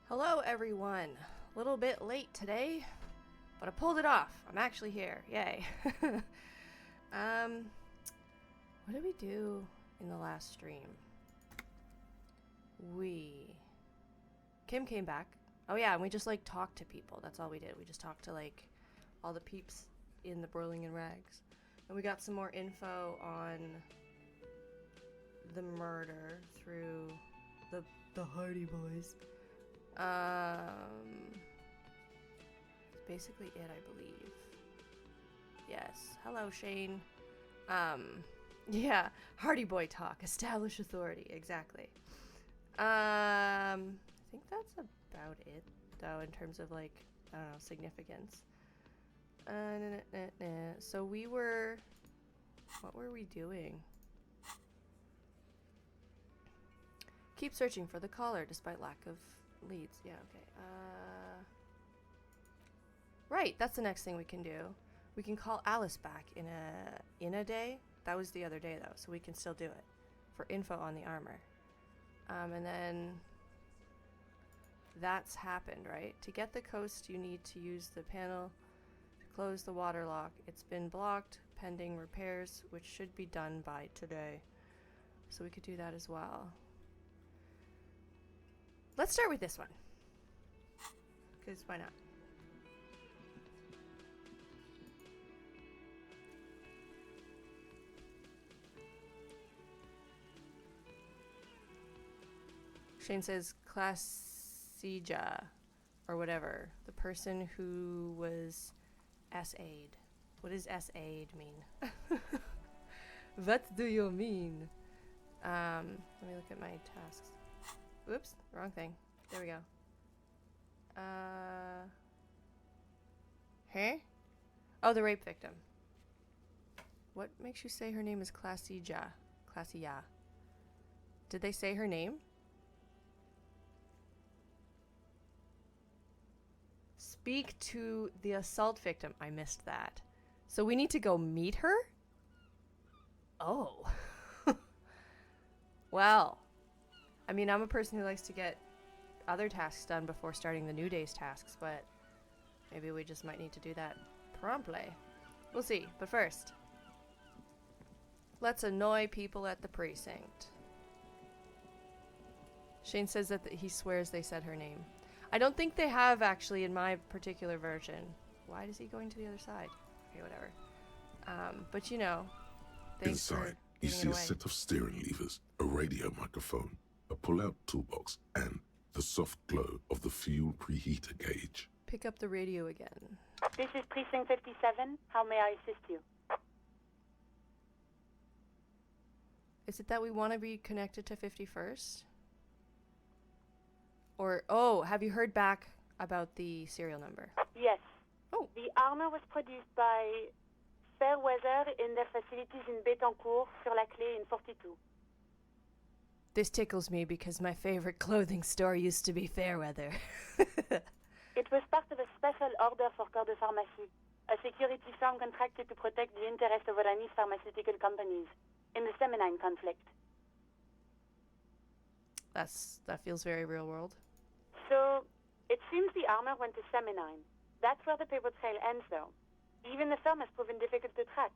Hello everyone. A little bit late today, but I pulled it off. I'm actually here. Yay. What did we do in the last stream? Kim came back. Oh yeah, and we just like talked to people. That's all we did. We just talked to like all the peeps in the Burlington Rags. And we got some more info on the murder through the Hardy Boys. It's basically it, I believe. Yes. Hello, Shane. Yeah. Hardy Boy talk. Establish authority. Exactly. I think that's about it, though, in terms of, like, I don't know, significance. So we were... What were we doing? Keep searching for the caller despite lack of leads. Yeah, okay. Right, that's the next thing we can do. We can call Alice back in a day. That was the other day, though, so we can still do it for info on the armor. And then that's happened, right? To get the coast, you need to use the panel to close the water lock. It's been blocked pending repairs, which should be done by today. So we could do that as well. Let's start with this one, because why not? Shane says Classija, or whatever. The person who was SA'd. What does SA'd mean? What do you mean? Let me look at my tasks. Oops, wrong thing. There we go. Huh? Oh, the rape victim. What makes you say her name is Classija? Classija. Did they say her name? Speak to the assault victim. I missed that. So we need to go meet her? Oh. Well. I mean, I'm a person who likes to get other tasks done before starting the new day's tasks, but maybe we just might need to do that promptly. We'll see, but first, let's annoy people at the precinct. Shane says that he swears they said her name. I don't think they have, actually, in my particular version. Why is he going to the other side? Okay, whatever. But you know, inside, you see a set of steering levers, a radio microphone, a pull-out toolbox, and the soft glow of the fuel preheater gauge. Pick up the radio again. This is Precinct 57. How may I assist you? Is it that we want to be connected to 51st? Or, oh, have you heard back about the serial number? Yes. Oh. The armor was produced by Fairweather in their facilities in Bétancourt, sur la Clé in 42. This tickles me because my favorite clothing store used to be Fairweather. It was part of a special order for Corps de Pharmacie, a security firm contracted to protect the interests of Oranese pharmaceutical companies in the Seminine conflict. That feels very real world. So, it seems the armor went to Seminine. That's where the paper trail ends, though. Even the firm has proven difficult to track.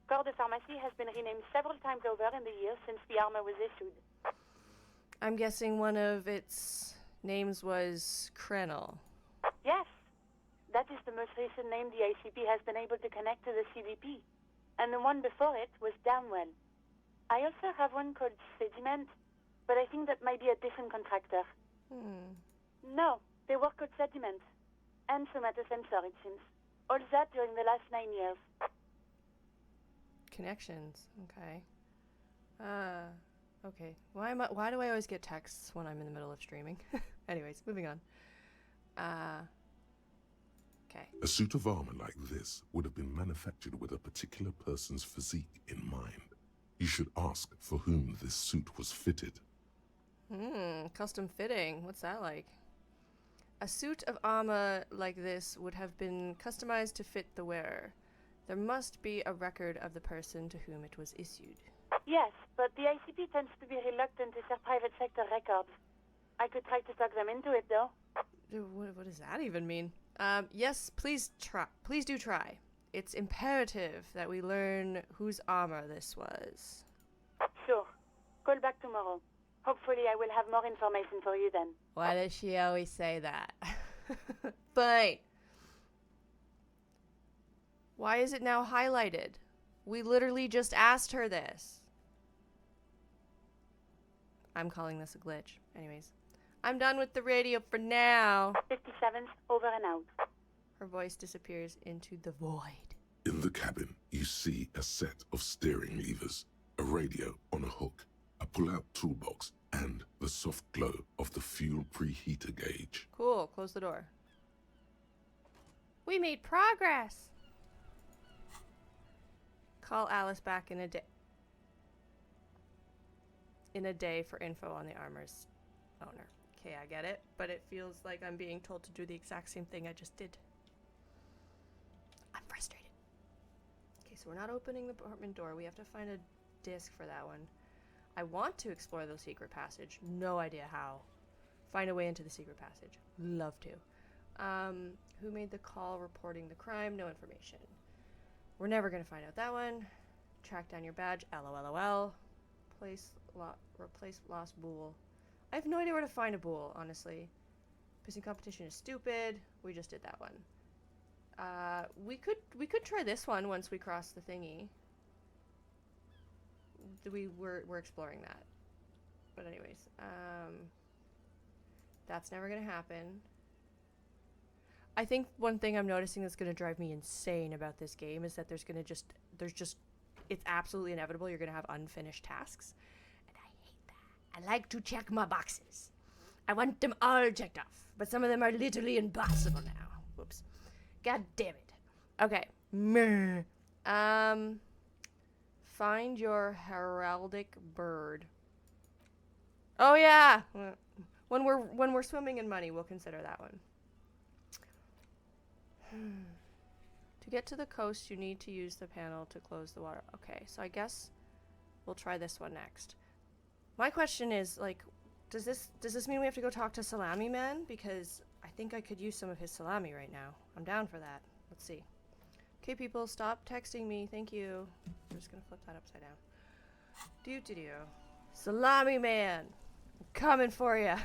Corps de Pharmacie has been renamed several times over in the years since the armor was issued. I'm guessing one of its names was Krenel. Yes. That is the most recent name the ICP has been able to connect to the CDP. And the one before it was Damwell. I also have one called Sediment, but I think that might be a different contractor. No, they work with Sediment. And Somatosensor, it seems. All that during the last 9 years. Connections, okay. Okay. Why do I always get texts when I'm in the middle of streaming? Anyways, moving on. Okay. A suit of armor like this would have been manufactured with a particular person's physique in mind. You should ask for whom this suit was fitted. Custom fitting. What's that like? A suit of armor like this would have been customized to fit the wearer. There must be a record of the person to whom it was issued. Yes, but the ICP tends to be reluctant to share private sector records. I could try to talk them into it, though. What does that even mean? Yes, please try. Please do try. It's imperative that we learn whose armor this was. Sure. Call back tomorrow. Hopefully I will have more information for you then. Why does she always say that? Fine. Why is it now highlighted? We literally just asked her this. I'm calling this a glitch. Anyways. I'm done with the radio for now. 57th, over and out. Her voice disappears into the void. In the cabin, you see a set of steering levers, a radio on a hook, a pull-out toolbox, and the soft glow of the fuel preheater gauge. Cool. Close the door. We made progress. Call Alice back in a day. For info on the armor's owner. Okay, I get it, but it feels like I'm being told to do the exact same thing I just did. I'm frustrated. Okay, so we're not opening the apartment door. We have to find a disc for that one. I want to explore the secret passage. No idea how. Find a way into the secret passage. Love to. Who made the call reporting the crime? No information. We're never going to find out that one. Track down your badge. LOLOL. Replace lost bool. I have no idea where to find a bool, honestly. Pissing competition is stupid. We just did that one. We could try this one once we cross the thingy. We're exploring that. But anyways, that's never gonna happen. I think one thing I'm noticing that's gonna drive me insane about this game is that it's absolutely inevitable you're gonna have unfinished tasks. I like to check my boxes. I want them all checked off, but some of them are literally impossible now. Whoops. God damn it. Okay. Find your heraldic bird. Oh yeah. When we're swimming in money, we'll consider that one. To get to the coast, you need to use the panel to close the water. Okay, so I guess we'll try this one next. My question is, like, does this mean we have to go talk to Salami Man? Because I think I could use some of his salami right now. I'm down for that. Let's see. Okay, people, stop texting me. Thank you. I'm just gonna flip that upside down. Do. Salami Man! I'm coming for ya!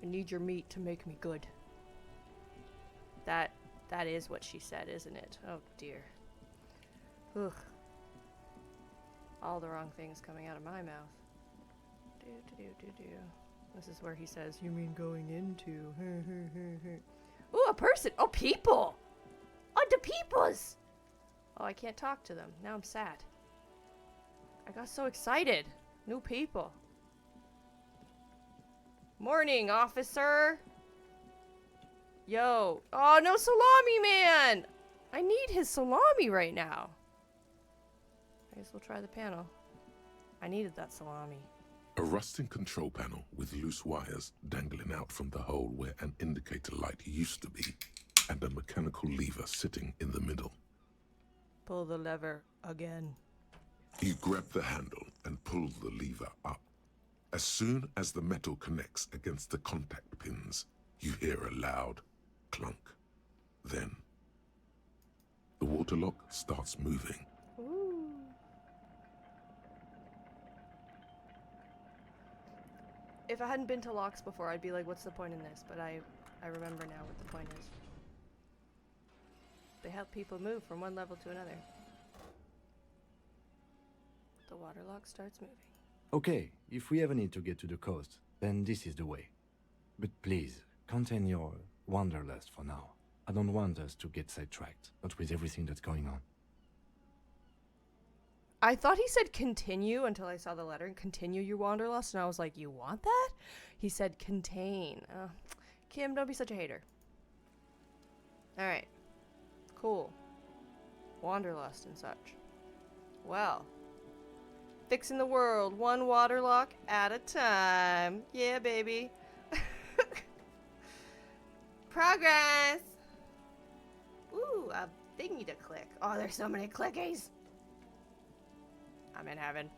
I need your meat to make me good. That is what she said, isn't it? Oh, dear. Ugh. All the wrong things coming out of my mouth. Do. This is where he says, you mean going into. Ooh, a person. Oh, people. Oh, the peoples. Oh, I can't talk to them. Now I'm sad. I got so excited. New people. Morning, officer. Yo. Oh, no Salami Man. I need his salami right now. I guess we'll try the panel. I needed that salami. A rusting control panel with loose wires dangling out from the hole where an indicator light used to be, and a mechanical lever sitting in the middle. Pull the lever again. You grab the handle and pull the lever up. As soon as the metal connects against the contact pins, you hear a loud clunk. Then, the water lock starts moving. Ooh. If I hadn't been to locks before, I'd be like, what's the point in this? But I remember now what the point is. They help people move from one level to another. The water lock starts moving. Okay, if we ever need to get to the coast, then this is the way. But please, contain your wanderlust for now. I don't want us to get sidetracked, not with everything that's going on. I thought he said continue until I saw the letter. Continue your wanderlust, and I was like, you want that? He said contain. Kim, don't be such a hater. Alright. Cool. Wanderlust and such. Well. Fixing the world, one water lock at a time. Yeah, baby. Progress! Ooh, a thingy to click. Oh, there's so many clickies. I'm in heaven.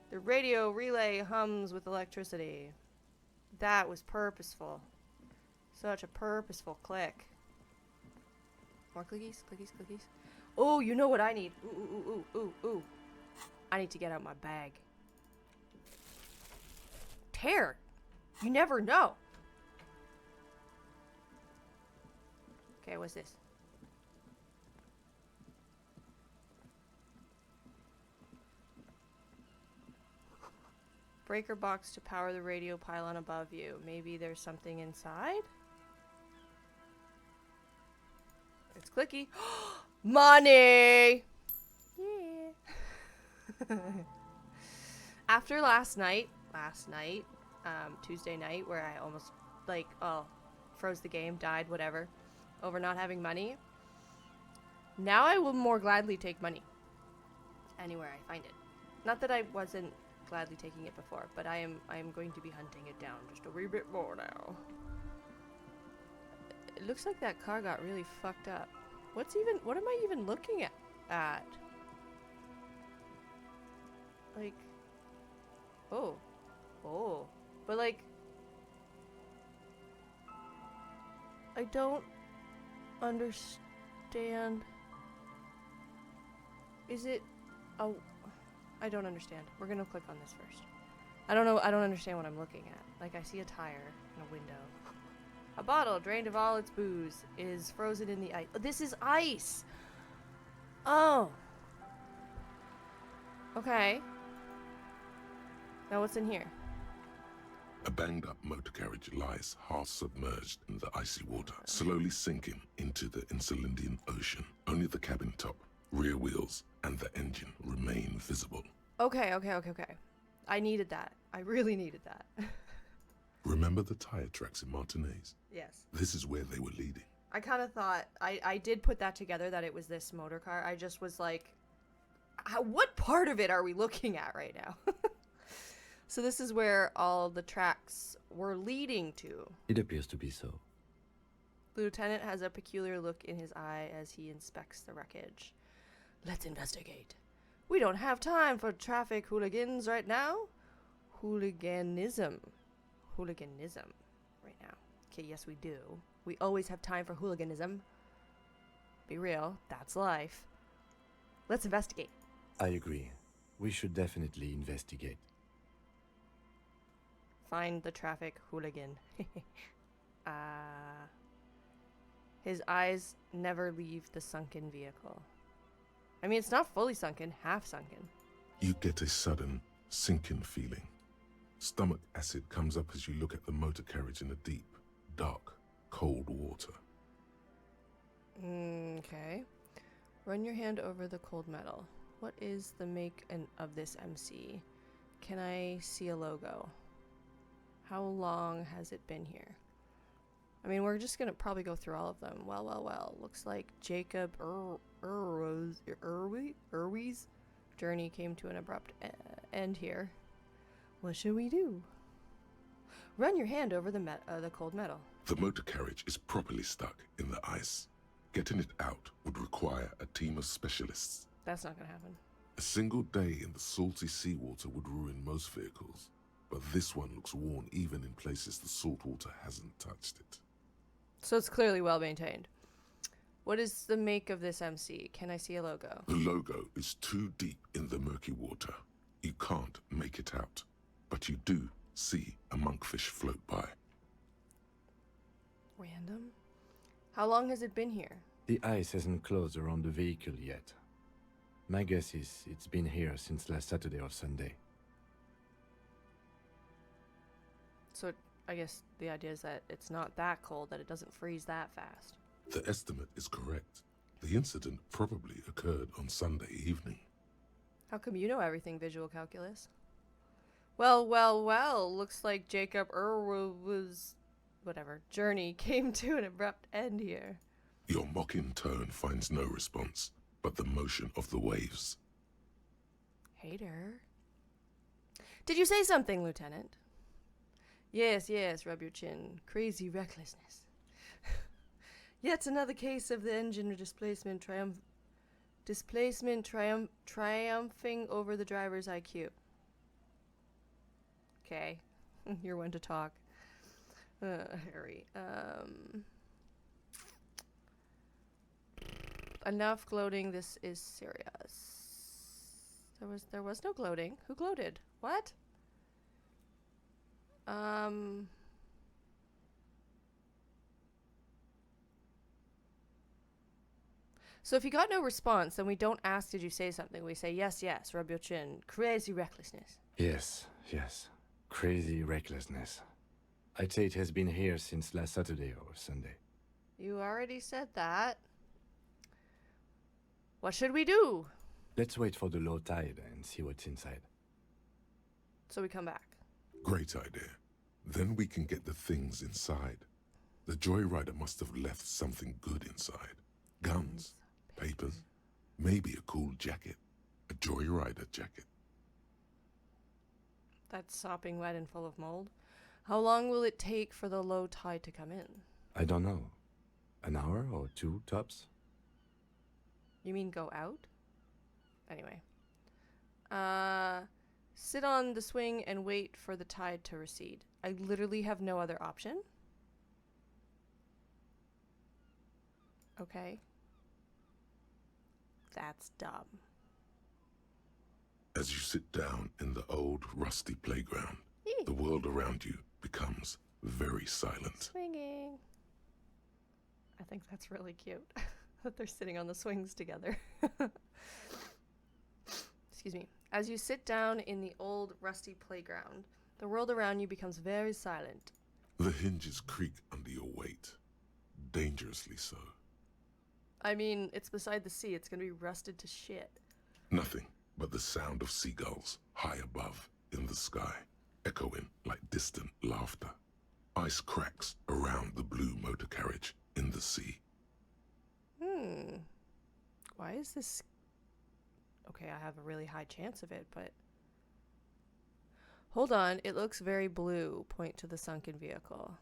The radio relay hums with electricity. That was purposeful. Such a purposeful click. More clickies, clickies, clickies. Oh, you know what I need? Ooh, ooh, ooh, ooh, ooh. I need to get out my bag. Tear. You never know. Okay, what's this? Breaker box to power the radio pylon above you. Maybe there's something inside? It's clicky. Money! Yeah. After last night, Tuesday night, where I almost, froze the game, died, whatever, over not having money, now I will more gladly take money anywhere I find it. Not that I wasn't gladly taking it before, but I am going to be hunting it down just a wee bit more now. It looks like that car got really fucked up. What am I even looking at? Like, oh, but like, I don't understand. Is it, oh, I don't understand. We're gonna click on this first. I don't know, I don't understand what I'm looking at. Like, I see a tire in a window. A bottle drained of all its booze is frozen in the ice. Oh, this is ice! Oh. Okay. Now what's in here? A banged-up motor carriage lies half submerged in the icy water, slowly sinking into the Insulindian Ocean. Only the cabin top, rear wheels, and the engine remain visible. Okay. I needed that. I really needed that. Remember the tire tracks in Martinez? Yes. This is where they were leading. I kind of thought, I did put that together, that it was this motor car. I just was like, what part of it are we looking at right now? So this is where all the tracks were leading to. It appears to be so. The lieutenant has a peculiar look in his eye as he inspects the wreckage. Let's investigate. We don't have time for traffic hooligans right now. Hooliganism right now. Okay, yes we do. We always have time for hooliganism. Be real, that's life. Let's investigate. I agree. We should definitely investigate. Find the traffic hooligan. His eyes never leave the sunken vehicle. I mean, it's not fully sunken, half sunken. You get a sudden sinking feeling. Stomach acid comes up as you look at the motor carriage in the deep, dark, cold water. Okay. Run your hand over the cold metal. What is the make of this MC? Can I see a logo? How long has it been here? I mean, we're just gonna probably go through all of them. Well. Looks like Jacob Irwie's journey came to an abrupt end here. What should we do? Run your hand over the cold metal. The motor carriage is properly stuck in the ice. Getting it out would require a team of specialists. That's not gonna happen. A single day in the salty seawater would ruin most vehicles, but this one looks worn even in places the salt water hasn't touched it. So it's clearly well maintained. What is the make of this MC? Can I see a logo? The logo is too deep in the murky water. You can't make it out, but you do see a monkfish float by. Random? How long has it been here? The ice hasn't closed around the vehicle yet. My guess is it's been here since last Saturday or Sunday. So I guess the idea is that it's not that cold, that it doesn't freeze that fast. The estimate is correct. The incident probably occurred on Sunday evening. How come you know everything, visual calculus? Well, looks like Jacob Irwie's journey came to an abrupt end here. Your mocking tone finds no response, but the motion of the waves. Hater. Did you say something, Lieutenant? Yes, Rub your chin. Crazy recklessness. Yet another case of the engine displacement triumphing over the driver's IQ. Okay, you're one to talk. Harry. Enough gloating. This is serious. There was no gloating. Who gloated? What? So if you got no response, then we don't ask, did you say something? We say, yes, yes, rub your chin. Crazy recklessness. Yes, yes. Crazy recklessness. I'd say it has been here since last Saturday or Sunday. You already said that. What should we do? Let's wait for the low tide and see what's inside. So we come back. Great idea. Then we can get the things inside. The joyrider must have left something good inside. Guns, papers, maybe a cool jacket. A joyrider jacket. That's sopping wet and full of mold. How long will it take for the low tide to come in? I don't know. An hour or two, tops? You mean go out? Anyway. Sit on the swing and wait for the tide to recede. I literally have no other option. Okay. That's dumb. As you sit down in the old, rusty playground, the world around you becomes very silent. Swinging. I think that's really cute that they're sitting on the swings together. Excuse me. As you sit down in the old, rusty playground, the world around you becomes very silent. The hinges creak under your weight. Dangerously so. I mean, it's beside the sea. It's gonna be rusted to shit. Nothing but the sound of seagulls high above in the sky, echoing like distant laughter. Ice cracks around the blue motor carriage in the sea. Why is this... Okay, I have a really high chance of it, but... Hold on, it looks very blue. Point to the sunken vehicle.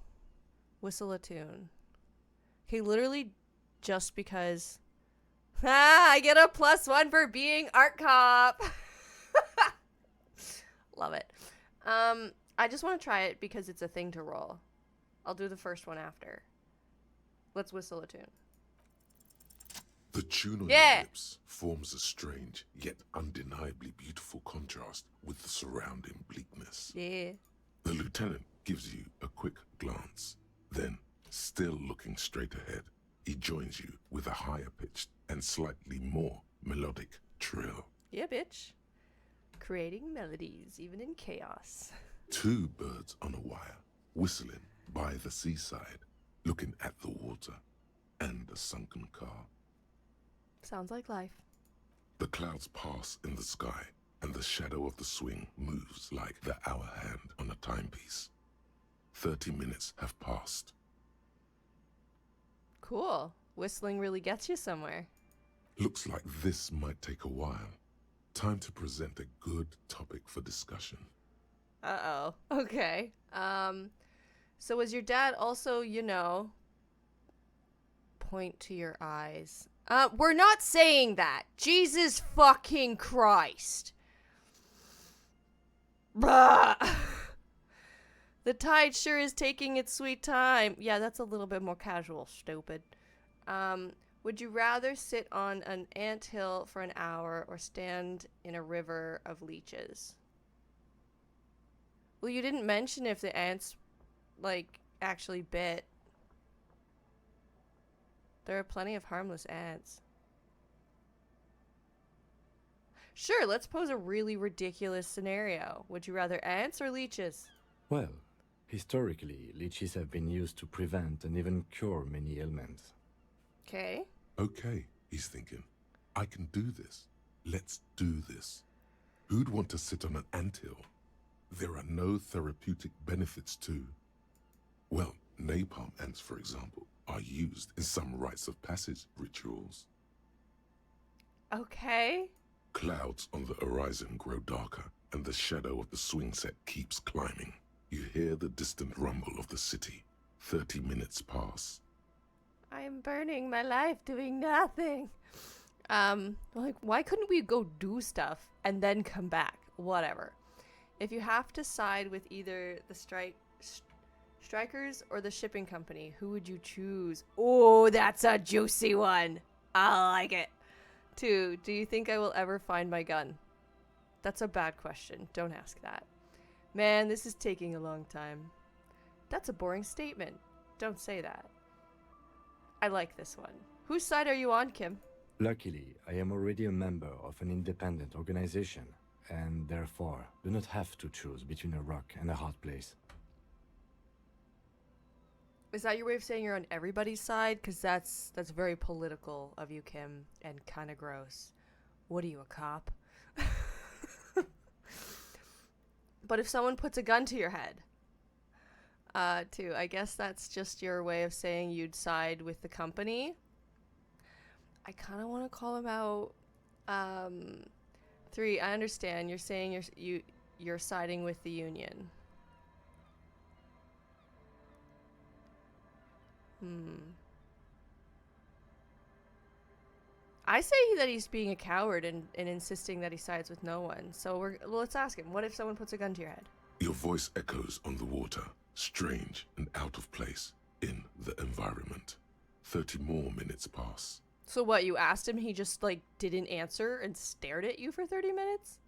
Whistle a tune. Okay, literally just because... I get a +1 for being art cop! Love it. I just want to try it because it's a thing to roll. I'll do the first one after. Let's whistle a tune. The tune on Yeah. your lips forms a strange yet undeniably beautiful contrast with the surrounding bleakness. Yeah. The lieutenant gives you a quick glance. Then, still looking straight ahead, he joins you with a higher-pitched and slightly more melodic trill. Yeah, bitch. Creating melodies, even in chaos. Two birds on a wire, whistling by the seaside, looking at the water and a sunken car. Sounds like life. The clouds pass in the sky, and the shadow of the swing moves like the hour hand on a timepiece. 30 minutes have passed. Cool. Whistling really gets you somewhere. Looks like this might take a while. Time to present a good topic for discussion. Uh-oh. Okay. So was your dad also, point to your eyes? We're not saying that. Jesus fucking Christ. Bruh. The tide sure is taking its sweet time. Yeah, that's a little bit more casual, stupid. Would you rather sit on an anthill for an hour or stand in a river of leeches? Well, you didn't mention if the ants, actually bit. There are plenty of harmless ants. Sure, let's pose a really ridiculous scenario. Would you rather ants or leeches? Well, historically, leeches have been used to prevent and even cure many ailments. Okay. Okay, he's thinking. I can do this. Let's do this. Who'd want to sit on an anthill? There are no therapeutic benefits to... Well, napalm ants, for example, are used in some rites of passage rituals. Okay. Clouds on the horizon grow darker, and the shadow of the swing set keeps climbing. You hear the distant rumble of the city. 30 minutes pass. I am burning my life doing nothing. Why couldn't we go do stuff and then come back? Whatever. If you have to side with either the Strikers or the shipping company? Who would you choose? Oh, that's a juicy one. I like it. 2. Do you think I will ever find my gun? That's a bad question. Don't ask that. Man, this is taking a long time. That's a boring statement. Don't say that. I like this one. Whose side are you on, Kim? Luckily, I am already a member of an independent organization, and therefore do not have to choose between a rock and a hard place. Is that your way of saying you're on everybody's side? Because that's very political of you, Kim, and kind of gross. What are you, a cop? But if someone puts a gun to your head, 2, I guess that's just your way of saying you'd side with the company. I kind of want to call him out. 3, I understand. You're saying you're siding with the union. I say that he's being a coward and insisting that he sides with no one. So let's ask him. What if someone puts a gun to your head? Your voice echoes on the water, strange and out of place in the environment. 30 more minutes pass. So what, you asked him, he just, like, didn't answer and stared at you for 30 minutes?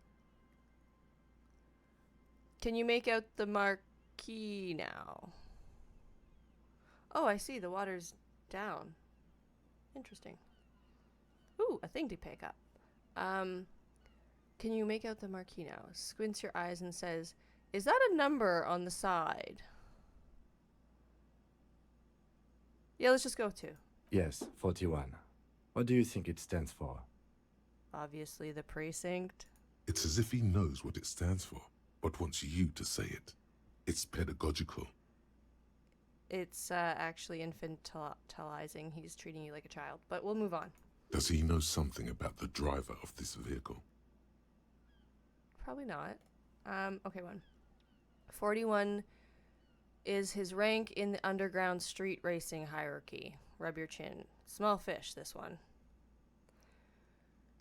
Can you make out the marquee now? Oh, I see. The water's down. Interesting. Ooh, a thing to pick up. Can you make out the marquee now? Squints your eyes and says, is that a number on the side? Yeah, let's just go 2. Yes, 41. What do you think it stands for? Obviously the precinct. It's as if he knows what it stands for, but wants you to say it. It's pedagogical. It's actually infantilizing. He's treating you like a child. But we'll move on. Does he know something about the driver of this vehicle? Probably not. Okay, 1. 41 is his rank in the underground street racing hierarchy. Rub your chin. Small fish, this one.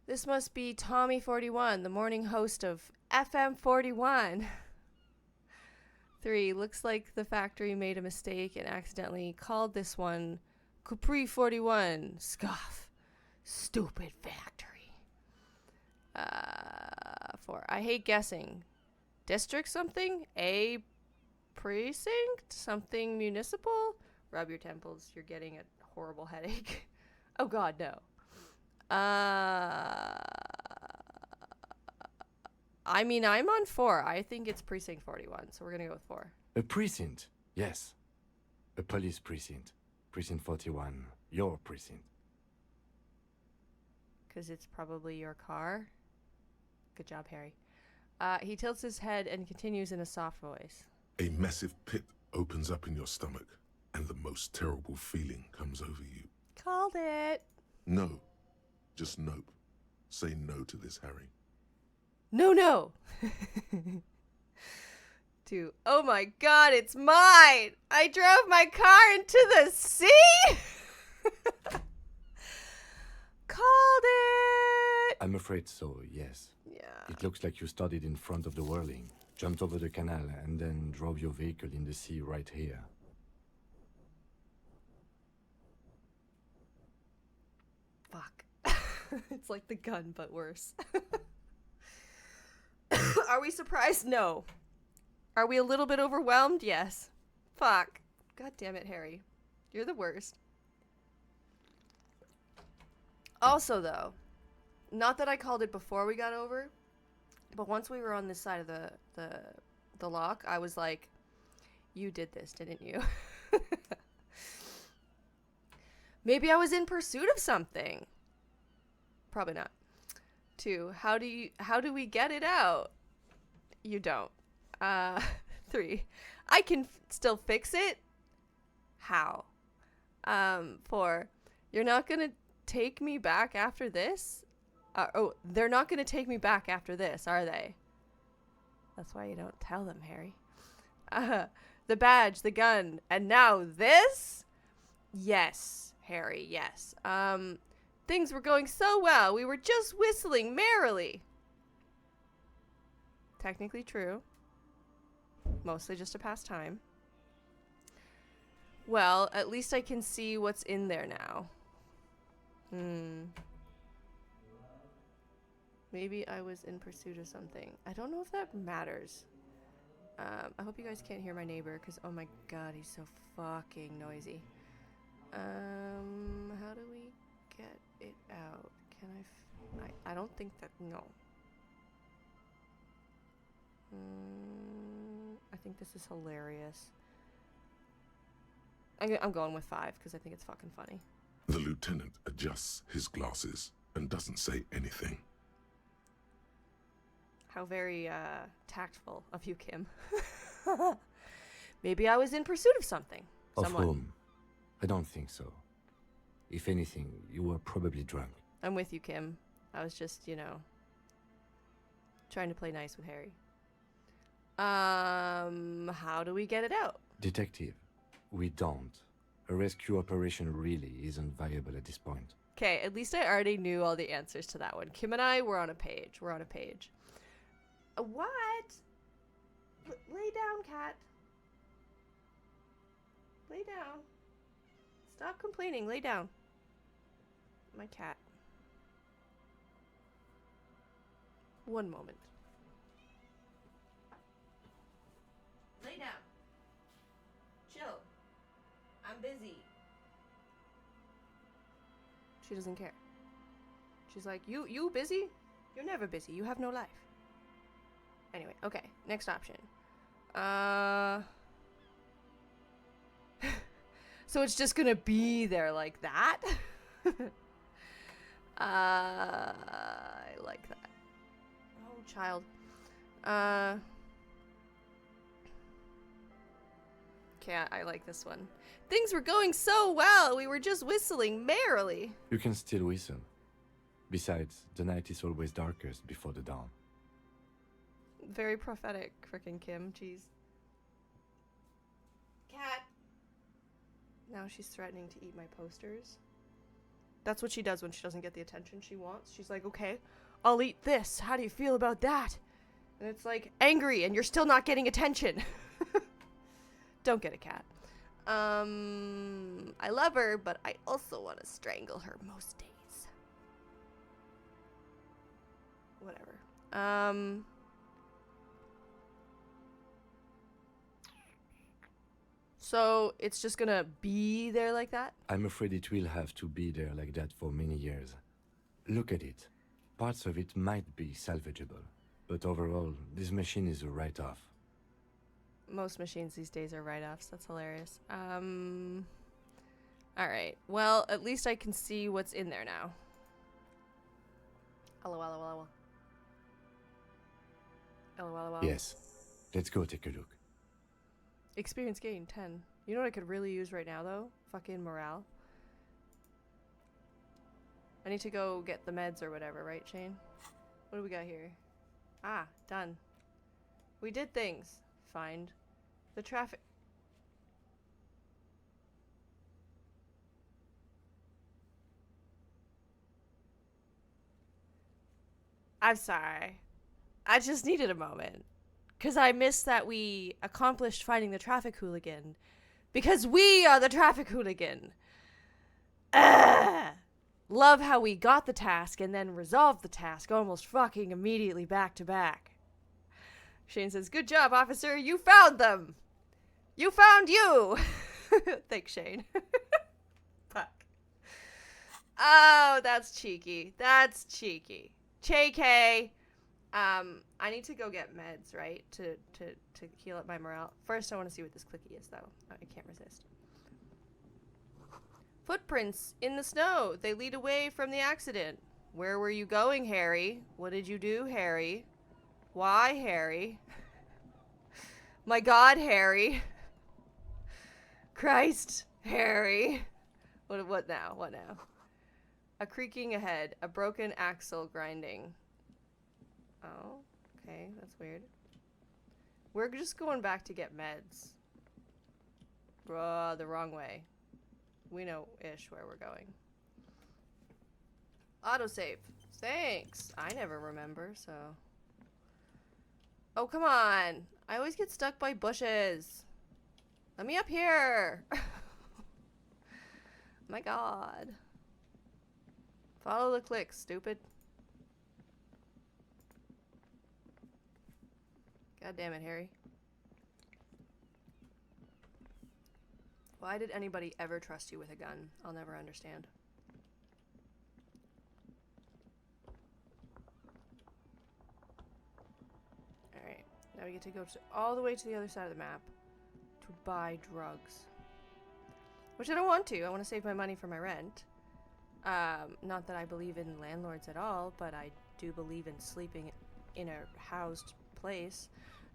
This must be Tommy 41, the morning host of FM 41. 3, looks like the factory made a mistake and accidentally called this one Capri 41. Scoff. Stupid factory. 4, I hate guessing. District something? A precinct? Something municipal? Rub your temples. You're getting a horrible headache. Oh god, no. I mean, I'm on 4. I think it's precinct 41, so we're gonna go with 4. A precinct? Yes. A police precinct. Precinct 41. Your precinct. Because it's probably your car. Good job, Harry. He tilts his head and continues in a soft voice. A massive pit opens up in your stomach, and the most terrible feeling comes over you. Called it. No. Just nope. Say no to this, Harry. No. 2, oh my god, it's mine! I drove my car into the sea! Called it! I'm afraid so, yes. Yeah. It looks like you started in front of the whirling, jumped over the canal, and then drove your vehicle in the sea right here. Fuck. It's like the gun, but worse. Are we surprised? No. Are we a little bit overwhelmed? Yes. Fuck. God damn it, Harry. You're the worst. Also, though, not that I called it before we got over, but once we were on this side of the lock, I was like, you did this, didn't you? Maybe I was in pursuit of something. Probably not. 2, how do we get it out? You don't. 3, I can still fix it. How? 4, you're not gonna take me back after this? They're not gonna take me back after this, are they? That's why you don't tell them, Harry. The badge, the gun, and now this? Yes, Harry, yes. Things were going so well. We were just whistling merrily. Technically true. Mostly just to pass time. Well, at least I can see what's in there now. Maybe I was in pursuit of something. I don't know if that matters. I hope you guys can't hear my neighbor, because oh my god, he's so fucking noisy. How do we get it out? Can I don't think that, no. I think this is hilarious. I'm going with 5, because I think it's fucking funny. The lieutenant adjusts his glasses and doesn't say anything. How very, tactful of you, Kim. Maybe I was in pursuit of something. Of Someone. whom? I don't think so. If anything, you were probably drunk. I'm with you, Kim. I was just, you know, trying to play nice with Harry. How do we get it out? Detective, we don't. A rescue operation really isn't viable at this point. Okay, at least I already knew all the answers to that one. Kim and I were on a page. We're on a page. What? Lay down, cat. Lay down. Stop complaining. Lay down. My cat. One moment. Lay down. Chill. I'm busy. She doesn't care. She's like, you busy? You're never busy. You have no life. Anyway, okay. Next option. So it's just gonna be there like that? I like that. Oh, child. Okay, I like this one. Things were going so well. We were just whistling merrily. You can still whistle. Besides, the night is always darkest before the dawn. Very prophetic, frickin' Kim. Jeez. Cat. Now she's threatening to eat my posters. That's what she does when she doesn't get the attention she wants. She's like, okay, I'll eat this. How do you feel about that? And it's like, angry, and you're still not getting attention. Don't get a cat. I love her, but I also want to strangle her most days. Whatever. So it's just gonna be there like that? I'm afraid it will have to be there like that for many years. Look at it. Parts of it might be salvageable, but overall, this machine is a write-off. Most machines these days are write-offs. That's hilarious. Alright. Well, at least I can see what's in there now. LOL. Yes. Let's go take a look. Experience gain, 10. You know what I could really use right now, though? Fucking morale. I need to go get the meds or whatever, right, Shane? What do we got here? Ah, done. We did things. Find the traffic. I'm sorry. I just needed a moment. Because I missed that we accomplished finding the traffic hooligan. Because we are the traffic hooligan. Love how we got the task and then resolved the task almost fucking immediately back to back. Shane says, good job, officer. You found them. You found you. Thanks, Shane. Fuck. Oh, that's cheeky. That's cheeky. JK. I need to go get meds, right? To heal up my morale. First, I want to see what this clicky is, though. Oh, I can't resist. Footprints in the snow. They lead away from the accident. Where were you going, Harry? What did you do, Harry? Why, Harry? My God, Harry. Christ, Harry. What now? What now? A creaking ahead. A broken axle grinding. Oh, okay. That's weird. We're just going back to get meds. Bruh, the wrong way. We know-ish where we're going. Autosave. Thanks. I never remember, so... Oh, come on. I always get stuck by bushes. Let me up here. My god. Follow the clicks, stupid. God damn it, Harry. Why did anybody ever trust you with a gun? I'll never understand. Alright, now we get to go all the way to the other side of the map to buy drugs. Which I don't want to. I want to save my money for my rent. Not that I believe in landlords at all, but I do believe in sleeping in a housed place.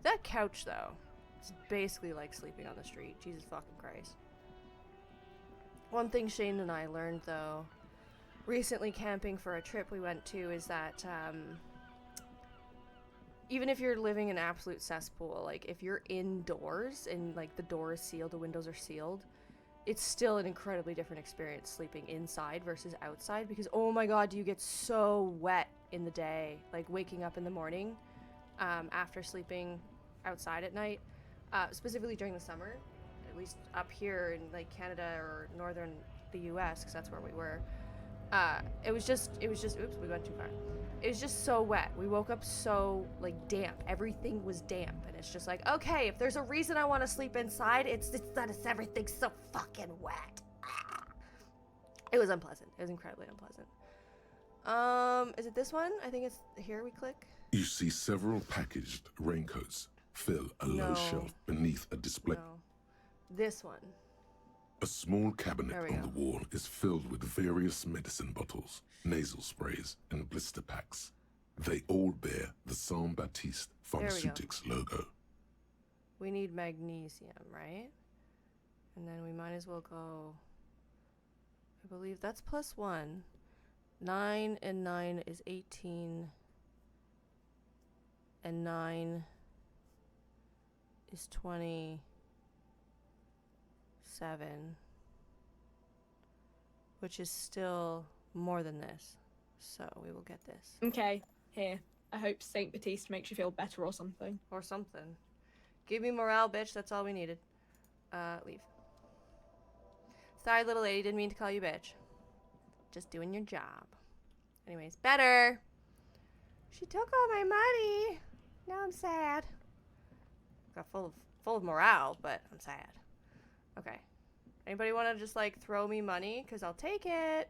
That couch, though, it's basically like sleeping on the street. Jesus fucking Christ. One thing Shane and I learned, though, recently camping for a trip we went to, is that even if you're living in an absolute cesspool, like if you're indoors and like the door is sealed, the windows are sealed, it's still an incredibly different experience sleeping inside versus outside, because oh my god, do you get so wet in the day, like waking up in the morning after sleeping outside at night, specifically during the summer, at least up here in like Canada or northern the US, because that's where we were. It was just oops, we went too far. It was just so wet. We woke up so like damp. Everything was damp, and it's just like, okay, if there's a reason I want to sleep inside, it's that everything's so fucking wet. It was unpleasant. It was incredibly unpleasant. Is it this one? I think it's here we click. You see several packaged raincoats fill a low shelf beneath a display. No. This one. A small cabinet There we on go. the wall is filled with various medicine bottles, nasal sprays, and blister packs. They all bear the Saint Baptiste Pharmaceutics logo. We need magnesium, right? And then we might as well go, I believe that's +1. 9 and 9 is 18. And 9 is 27. Which is still more than this. So we will get this. Okay, here. I hope Saint Baptiste makes you feel better or something. Or something. Give me morale, bitch. That's all we needed. Leave. Sorry, little lady. Didn't mean to call you bitch. Just doing your job. Anyways, better. She took all my money. Now I'm sad. Got full of morale, but I'm sad. Okay. Anybody want to just like throw me money? Because I'll take it.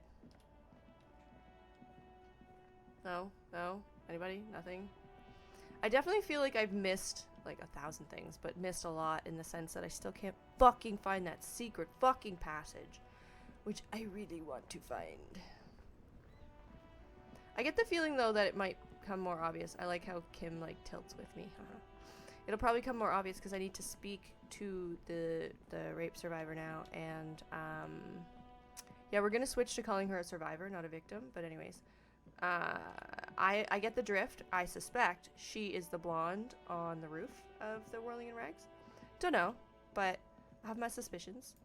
No? No? Anybody? Nothing? I definitely feel like I've missed like 1,000 things, but missed a lot in the sense that I still can't fucking find that secret fucking passage, which I really want to find. I get the feeling though that it might come more obvious. I like how Kim like tilts with me. It'll probably come more obvious because I need to speak to the rape survivor now, and yeah, we're gonna switch to calling her a survivor, not a victim. But anyways, I get the drift. I suspect she is the blonde on the roof of the Whirling in Rags. Don't know, but I have my suspicions.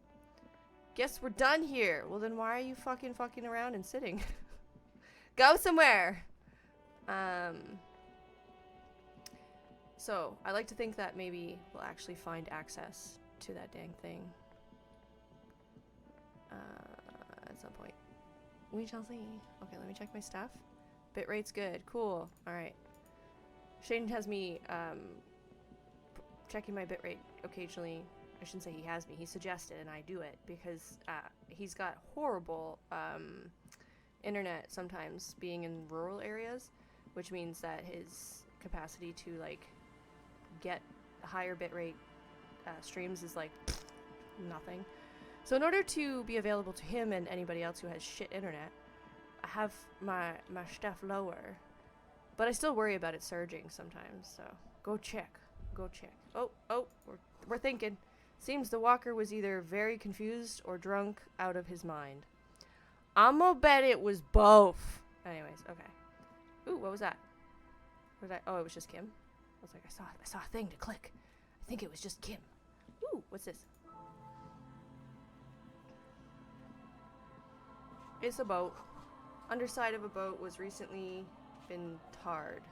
Guess we're done here. Well, then why are you fucking around and sitting? Go somewhere. So I like to think that maybe we'll actually find access to that dang thing at some point. We shall see. Okay, let me check my stuff. Bitrate's good. Cool. Alright. Shane has me checking my bitrate occasionally. I shouldn't say he has me. He suggested, and I do it because he's got horrible internet sometimes, being in rural areas, which means that his capacity to like get higher bitrate streams is like nothing. So in order to be available to him and anybody else who has shit internet, I have my stuff lower, but I still worry about it surging sometimes. So go check. Oh, we're thinking. Seems the walker was either very confused or drunk out of his mind. I'ma bet it was both. Anyways, okay. Ooh, what was that? Oh, it was just Kim. I was like, I saw a thing to click. I think it was just Kim. Ooh, what's this? It's a boat. Underside of a boat was recently been tarred.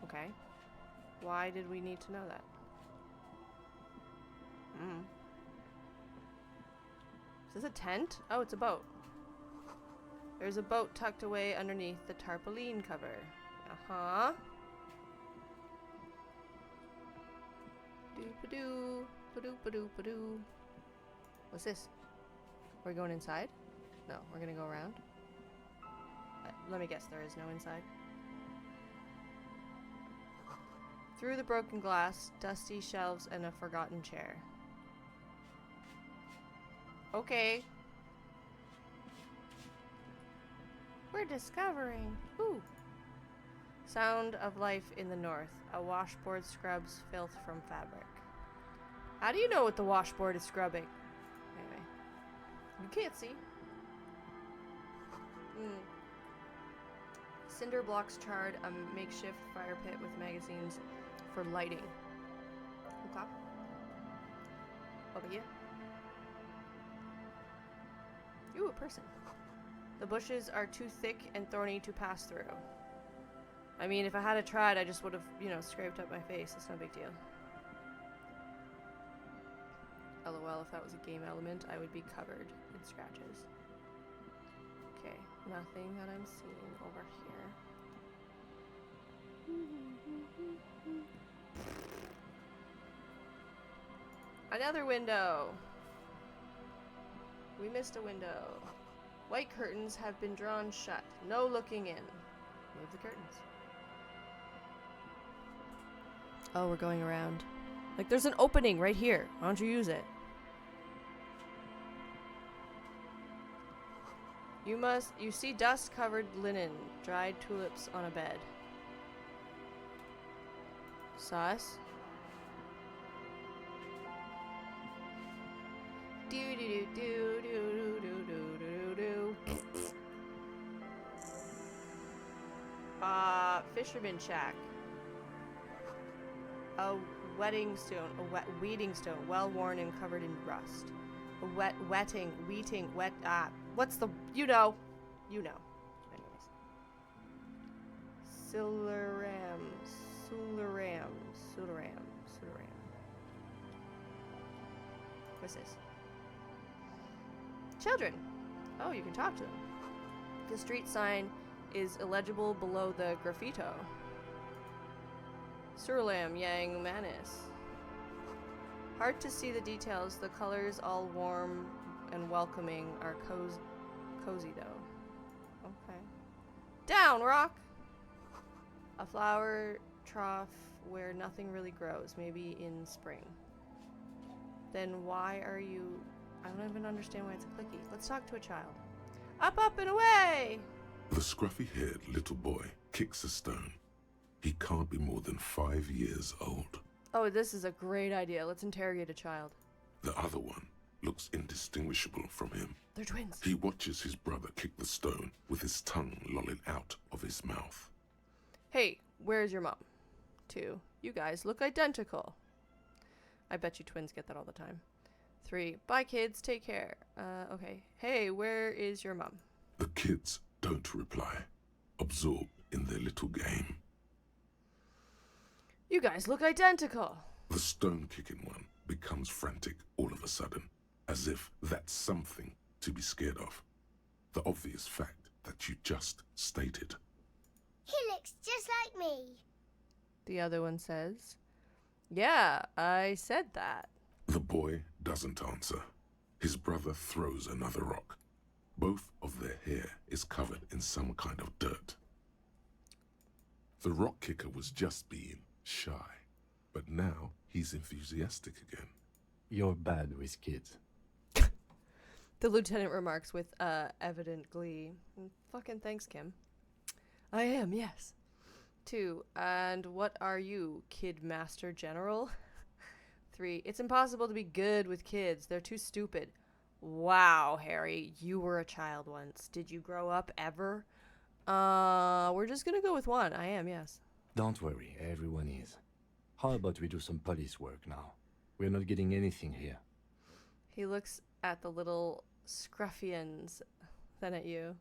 Okay. Why did we need to know that? Is this a tent? Oh, it's a boat. There's a boat tucked away underneath the tarpaulin cover. Uh-huh. Doo-ba-doo, ba-doo-ba-doo-ba-doo. What's this? We're going inside? No, we're gonna go around. Let me guess, there is no inside. Through the broken glass, dusty shelves, and a forgotten chair. Okay. We're discovering. Ooh. Sound of life in the north. A washboard scrubs filth from fabric. How do you know what the washboard is scrubbing? Anyway. You can't see. Cinder blocks charred a makeshift fire pit with magazines for lighting. Okay. Over here. Ooh, a person. The bushes are too thick and thorny to pass through. I mean, if I had tried, I just would have, you know, scraped up my face. It's no big deal. LOL, if that was a game element, I would be covered in scratches. Okay, nothing that I'm seeing over here. Another window! We missed a window. White curtains have been drawn shut. No looking in. Move the curtains. Oh, we're going around. Like, there's an opening right here. Why don't you use it? You see dust-covered linen, dried tulips on a bed. Sauce? Fisherman shack. A wedding stone, weeding stone, well worn and wet what's the, you know. Anyways. Sularam. What's this? Children. Oh, you can talk to them. The street sign is illegible below the graffito. Suralam Yang Manis. Hard to see the details. The colors, all warm and welcoming, are cozy though. Okay. Down, rock! A flower trough where nothing really grows, maybe in spring. Then why are you... I don't even understand why it's a clicky. Let's talk to a child. Up, up, and away! The scruffy-haired little boy kicks a stone. He can't be more than 5 years old. Oh, this is a great idea. Let's interrogate a child. The other one looks indistinguishable from him. They're twins. He watches his brother kick the stone with his tongue lolling out of his mouth. Hey, where's your mom? 2, you guys look identical. I bet you twins get that all the time. 3, bye kids, take care. Okay. Hey, where is your mom? The kids don't reply, absorbed in their little game. You guys look identical. The stone-kicking one becomes frantic all of a sudden, as if that's something to be scared of. The obvious fact that you just stated. He looks just like me. The other one says, yeah, I said that. The boy doesn't answer. His brother throws another rock. Both of their hair is covered in some kind of dirt. The rock kicker was just being shy, but now he's enthusiastic again. You're bad with kids. The lieutenant remarks with evident glee. Fucking thanks, Kim. I am, yes. 2, and what are you, Kid Master General? 3, it's impossible to be good with kids. They're too stupid. Wow, Harry, you were a child once. Did you grow up ever? We're just gonna go with 1. I am, yes. Don't worry, everyone is. How about we do some police work now? We're not getting anything here. He looks at the little scruffians, then at you.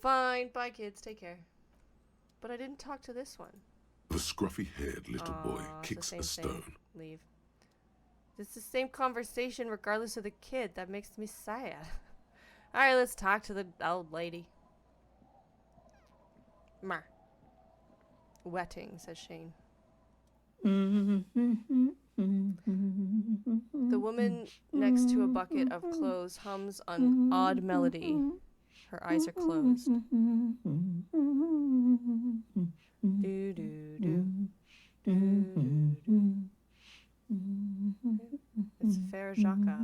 Fine, bye kids, take care. But I didn't talk to this one. The scruffy-haired little boy kicks a stone. Leave. It's the same conversation regardless of the kid. That makes me sad. Alright, let's talk to the old lady. Mar. Wetting, says Shane. The woman next to a bucket of clothes hums an odd melody. Her eyes are closed. Do do do. It's Farajaka.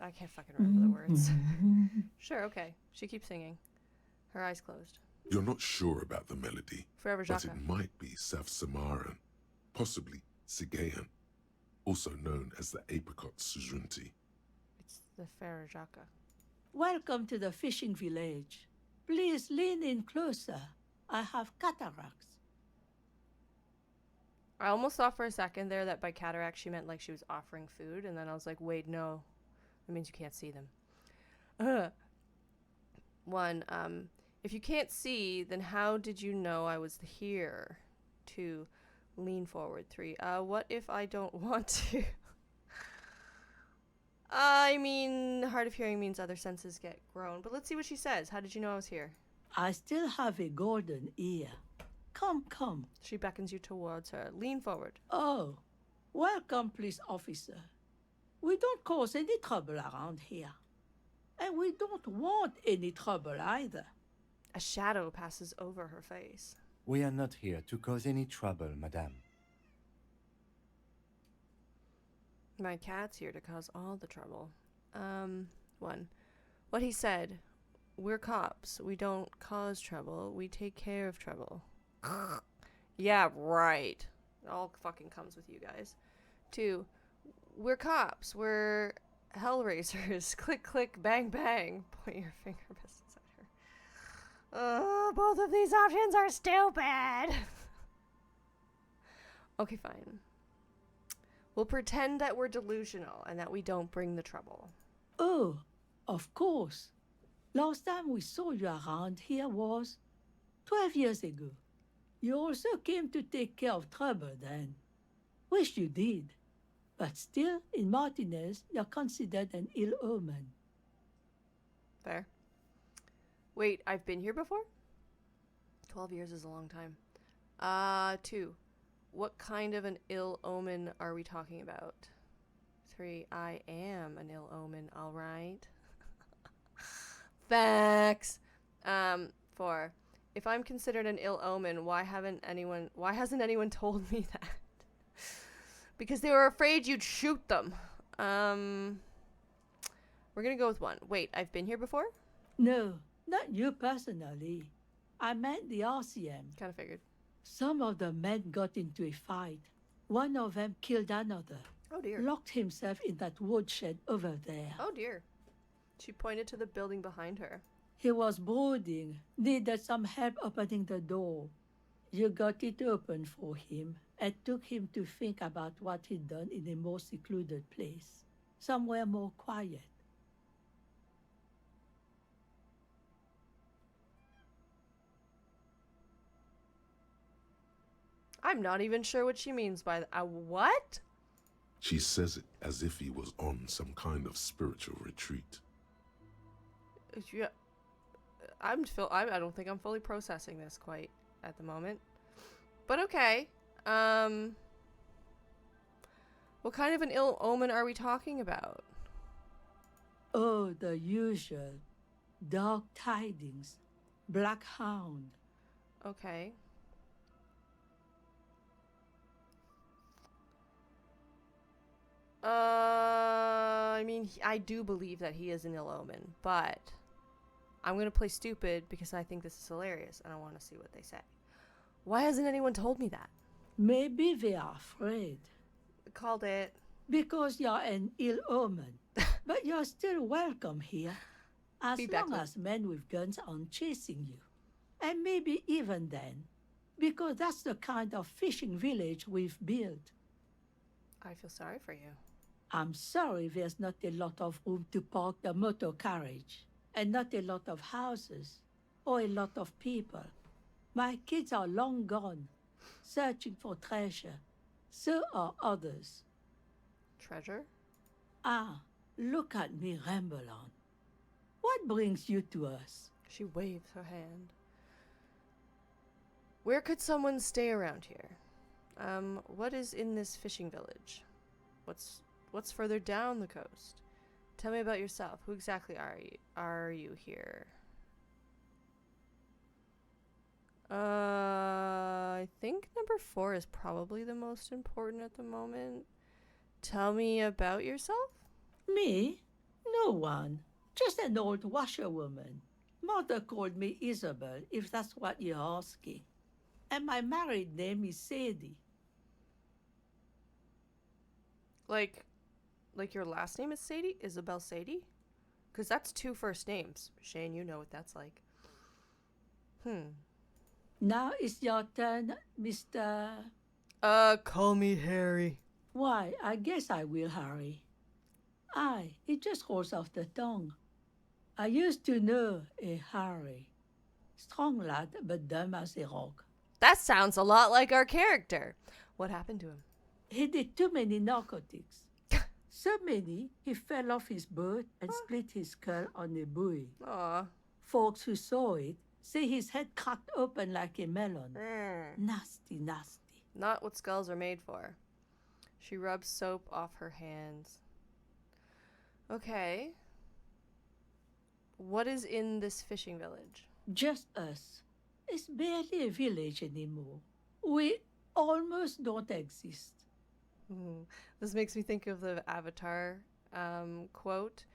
I can't fucking remember the words. Sure, okay. She keeps singing. Her eyes closed. You're not sure about the melody, Forever but Jaka. it might be South Samaran, possibly Sigayan, also known as the apricot sujunti. It's the Farajaka. Welcome to the fishing village. Please lean in closer. I have cataracts. I almost thought for a second there that by cataract she meant like she was offering food, and then I was like, wait, no. That means you can't see them. One, if you can't see, then how did you know I was here? 2, lean forward. 3, what if I don't want to? I mean, hard of hearing means other senses get grown, but let's see what she says. How did you know I was here? I still have a golden ear. Come, come. She beckons you towards her. Lean forward. Oh, welcome, police officer. We don't cause any trouble around here. And we don't want any trouble either. A shadow passes over her face. We are not here to cause any trouble, madame. My cat's here to cause all the trouble. 1. What he said. We're cops. We don't cause trouble. We take care of trouble. Yeah, right. It all fucking comes with you guys. 2. We're cops. We're hellraisers. Click, click, bang, bang. Point your finger beside her. Both of these options are stupid. Okay, fine. We'll pretend that we're delusional and that we don't bring the trouble. Oh, of course. Last time we saw you around here was 12 years ago. You also came to take care of trouble then. Wish you did. But still, in Martinez, you're considered an ill omen. Fair. Wait, I've been here before? 12 years is a long time. 2. What kind of an ill omen are we talking about? 3. I am an ill omen, alright. Facts. 4. If I'm considered an ill omen, why hasn't anyone told me that? Because they were afraid you'd shoot them. We're gonna go with 1. Wait, I've been here before? No, not you personally. I meant the RCM. Kinda figured. Some of the men got into a fight. One of them killed another. Oh dear. Locked himself in that woodshed over there. Oh dear. She pointed to the building behind her. He was brooding, needed some help opening the door. You got it open for him and took him to think about what he'd done in a more secluded place, somewhere more quiet. I'm not even sure what she means by that. What? She says it as if he was on some kind of spiritual retreat. Yeah, I don't think I'm fully processing this quite at the moment. But okay. What kind of an ill omen are we talking about? Oh, the usual. Dark tidings. Black hound. Okay. I mean, I do believe that he is an ill omen, but I'm gonna play stupid because I think this is hilarious and I want to see what they say. Why hasn't anyone told me that? Maybe they are afraid. Called it. Because you're an ill omen. But you're still welcome here. As long as men with guns aren't chasing you. And maybe even then. Because that's the kind of fishing village we've built. I feel sorry for you. I'm sorry there's not a lot of room to park the motor carriage. and not a lot of houses or a lot of people. My kids are long gone, searching for treasure. So are others. Treasure? Ah, look at me ramble on. What brings you to us? She waves her hand. Where could someone stay around here? What is in this fishing village? What's further down the coast? Tell me about yourself. Who exactly are you here? I think number 4 is probably the most important at the moment. Tell me about yourself? Me? No one. Just an old washerwoman. Mother called me Isabel, if that's what you're asking. And my married name is Sadie. Like your last name is Sadie? Isabel Sadie? Because that's 2 first names. Shane, you know what that's like. Now it's your turn, Mr. Call me Harry. Why, I guess I will, Harry. Aye, it just rolls off the tongue. I used to know a Harry. Strong lad, but dumb as a rock. That sounds a lot like our character. What happened to him? He did too many narcotics. So many, he fell off his boat and split his skull on a buoy. Aw. Folks who saw it say his head cracked open like a melon. Nasty, nasty. Not what skulls are made for. She rubs soap off her hands. Okay. What is in this fishing village? Just us. It's barely a village anymore. We almost don't exist. This makes me think of the Avatar quote.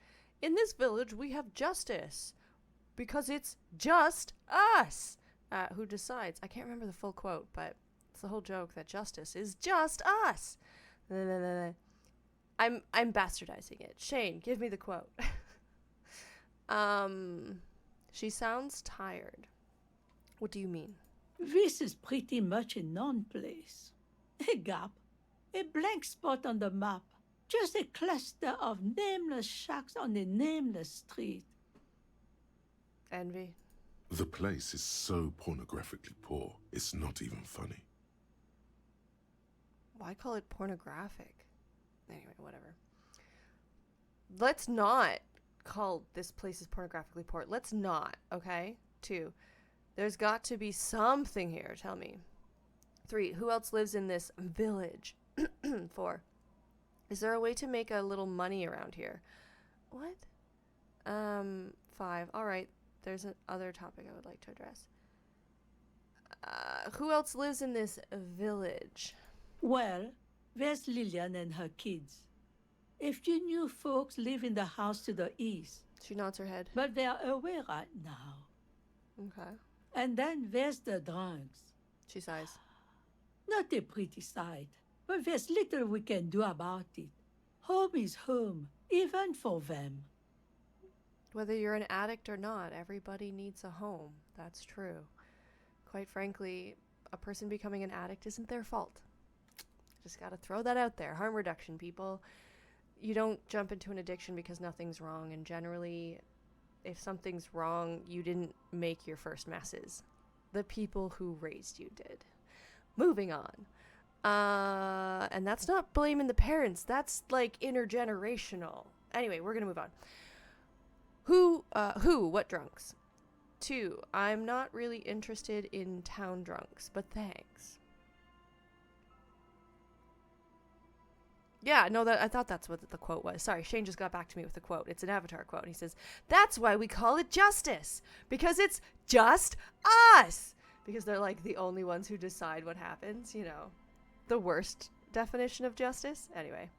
In this village, we have justice because it's just us. Who decides? I can't remember the full quote, but it's the whole joke that justice is just us. I'm bastardizing it. Shane, give me the quote. She sounds tired. What do you mean? This is pretty much a non-place. A gap. A blank spot on the map. Just a cluster of nameless shacks on a nameless street. Envy. The place is so pornographically poor, it's not even funny. Why call it pornographic? Anyway, whatever. Let's not call this place as pornographically poor. Let's not, okay? 2. There's got to be something here, tell me. 3. Who else lives in this village? 4. Is there a way to make a little money around here? What? 5. All right. There's another topic I would like to address. Who else lives in this village? Well, there's Lillian and her kids. A few new folks live in the house to the east. She nods her head. But they are away right now. Okay. And then there's the drunks. She sighs. Not a pretty sight, but there's little we can do about it. Home is home, even for them. Whether you're an addict or not, everybody needs a home. That's true. Quite frankly, a person becoming an addict isn't their fault. Just gotta throw that out there. Harm reduction, people. You don't jump into an addiction because nothing's wrong, and generally, if something's wrong, you didn't make your first messes. The people who raised you did. Moving on. And that's not blaming the parents. That's like intergenerational. Anyway, we're gonna move on. What drunks? 2, I'm not really interested in town drunks, but thanks. Yeah, no, I thought that's what the quote was. Sorry, Shane just got back to me with the quote. It's an Avatar quote. He says, that's why we call it justice. Because it's just us. Because they're like the only ones who decide what happens, you know. The worst definition of justice. Anyway,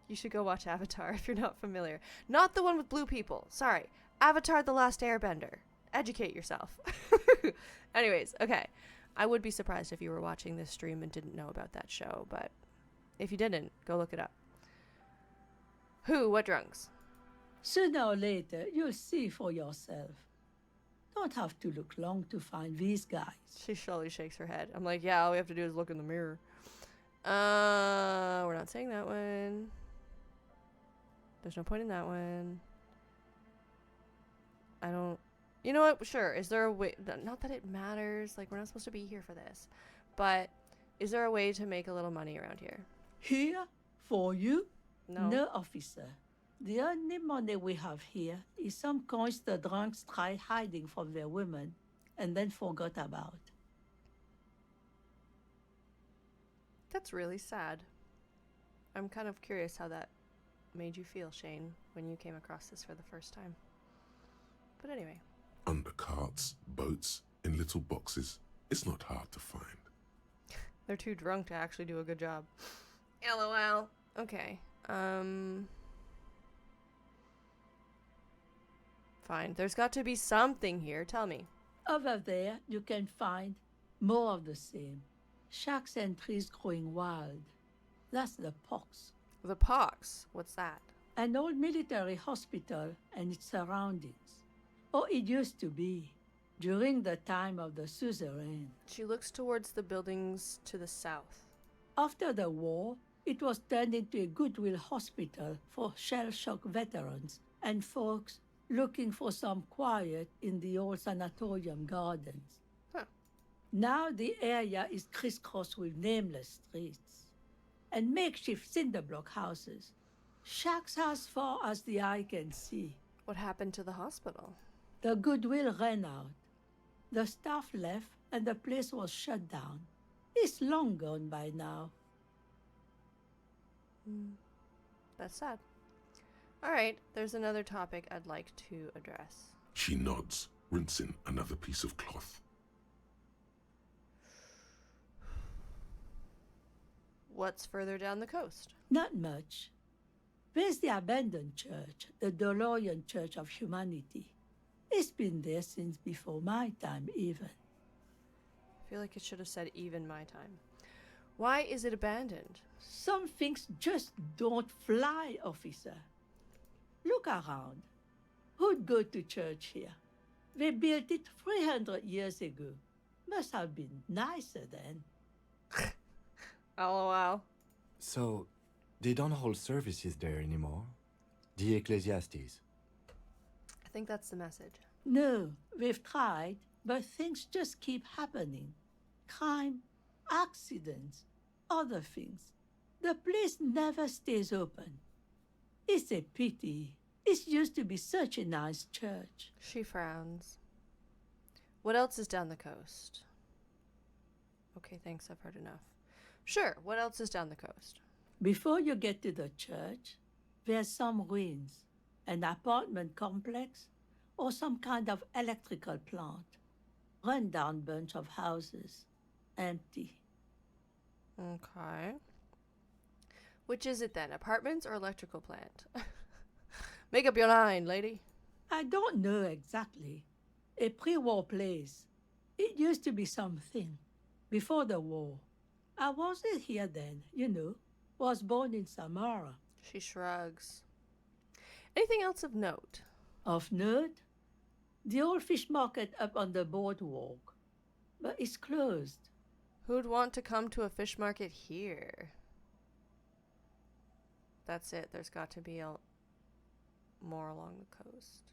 you should go watch Avatar if you're not familiar. Not the one with blue people. Sorry. Avatar The Last Airbender. Educate yourself. Anyways, okay. I would be surprised if you were watching this stream and didn't know about that show, but if you didn't, go look it up. What drunks? Sooner or later, you'll see for yourself. Don't have to look long to find these guys. She slowly shakes her head. I'm like, yeah, all we have to do is look in the mirror. We're not saying that one. There's no point in that one. I don't... You know what? Sure. Is there a way... Not that it matters. Like, we're not supposed to be here for this. But is there a way to make a little money around here? Here? For you? No. No, officer. The only money we have here is some coins the drunks tried hiding from their women and then forgot about. That's really sad. I'm kind of curious how that made you feel, Shane, when you came across this for the first time. But anyway. Under carts, boats, in little boxes. It's not hard to find. They're too drunk to actually do a good job. LOL. Okay. Fine. There's got to be something here. Tell me. Over there, you can find more of the same. Shacks and trees growing wild. That's the pox. The pox. What's that? An old military hospital and its surroundings. Or it used to be, during the time of the suzerain. She looks towards the buildings to the south. After the war, it was turned into a goodwill hospital for shell-shock veterans and folks looking for some quiet in the old sanatorium gardens. Huh. Now the area is crisscrossed with nameless streets and makeshift cinder block houses, shacks as far as the eye can see. What happened to the hospital? The goodwill ran out. The staff left and the place was shut down. It's long gone by now. That's sad. All right, there's another topic I'd like to address. She nods, rinsing another piece of cloth. What's further down the coast? Not much. There's the abandoned church, the DeLorean Church of Humanity. It's been there since before my time, even. I feel like it should have said even my time. Why is it abandoned? Some things just don't fly, officer. Look around. Who'd go to church here? They built it 300 years ago. Must have been nicer then. LOL. So, they don't hold services there anymore? The Ecclesiastes. I think that's the message. No, we've tried, but things just keep happening. Crime, accidents, other things. The place never stays open. It's a pity. It used to be such a nice church. She frowns. What else is down the coast? Okay, thanks, I've heard enough. Sure, what else is down the coast? Before you get to the church, there's some ruins, an apartment complex, or some kind of electrical plant. Run-down bunch of houses, empty. Okay. Which is it then, apartments or electrical plant? Make up your mind, lady. I don't know exactly. A pre-war place. It used to be something. Before the war. I wasn't here then, you know. Was born in Samara. She shrugs. Anything else of note? Of note? The old fish market up on the boardwalk. But it's closed. Who'd want to come to a fish market here? That's it. There's got to be more along the coast.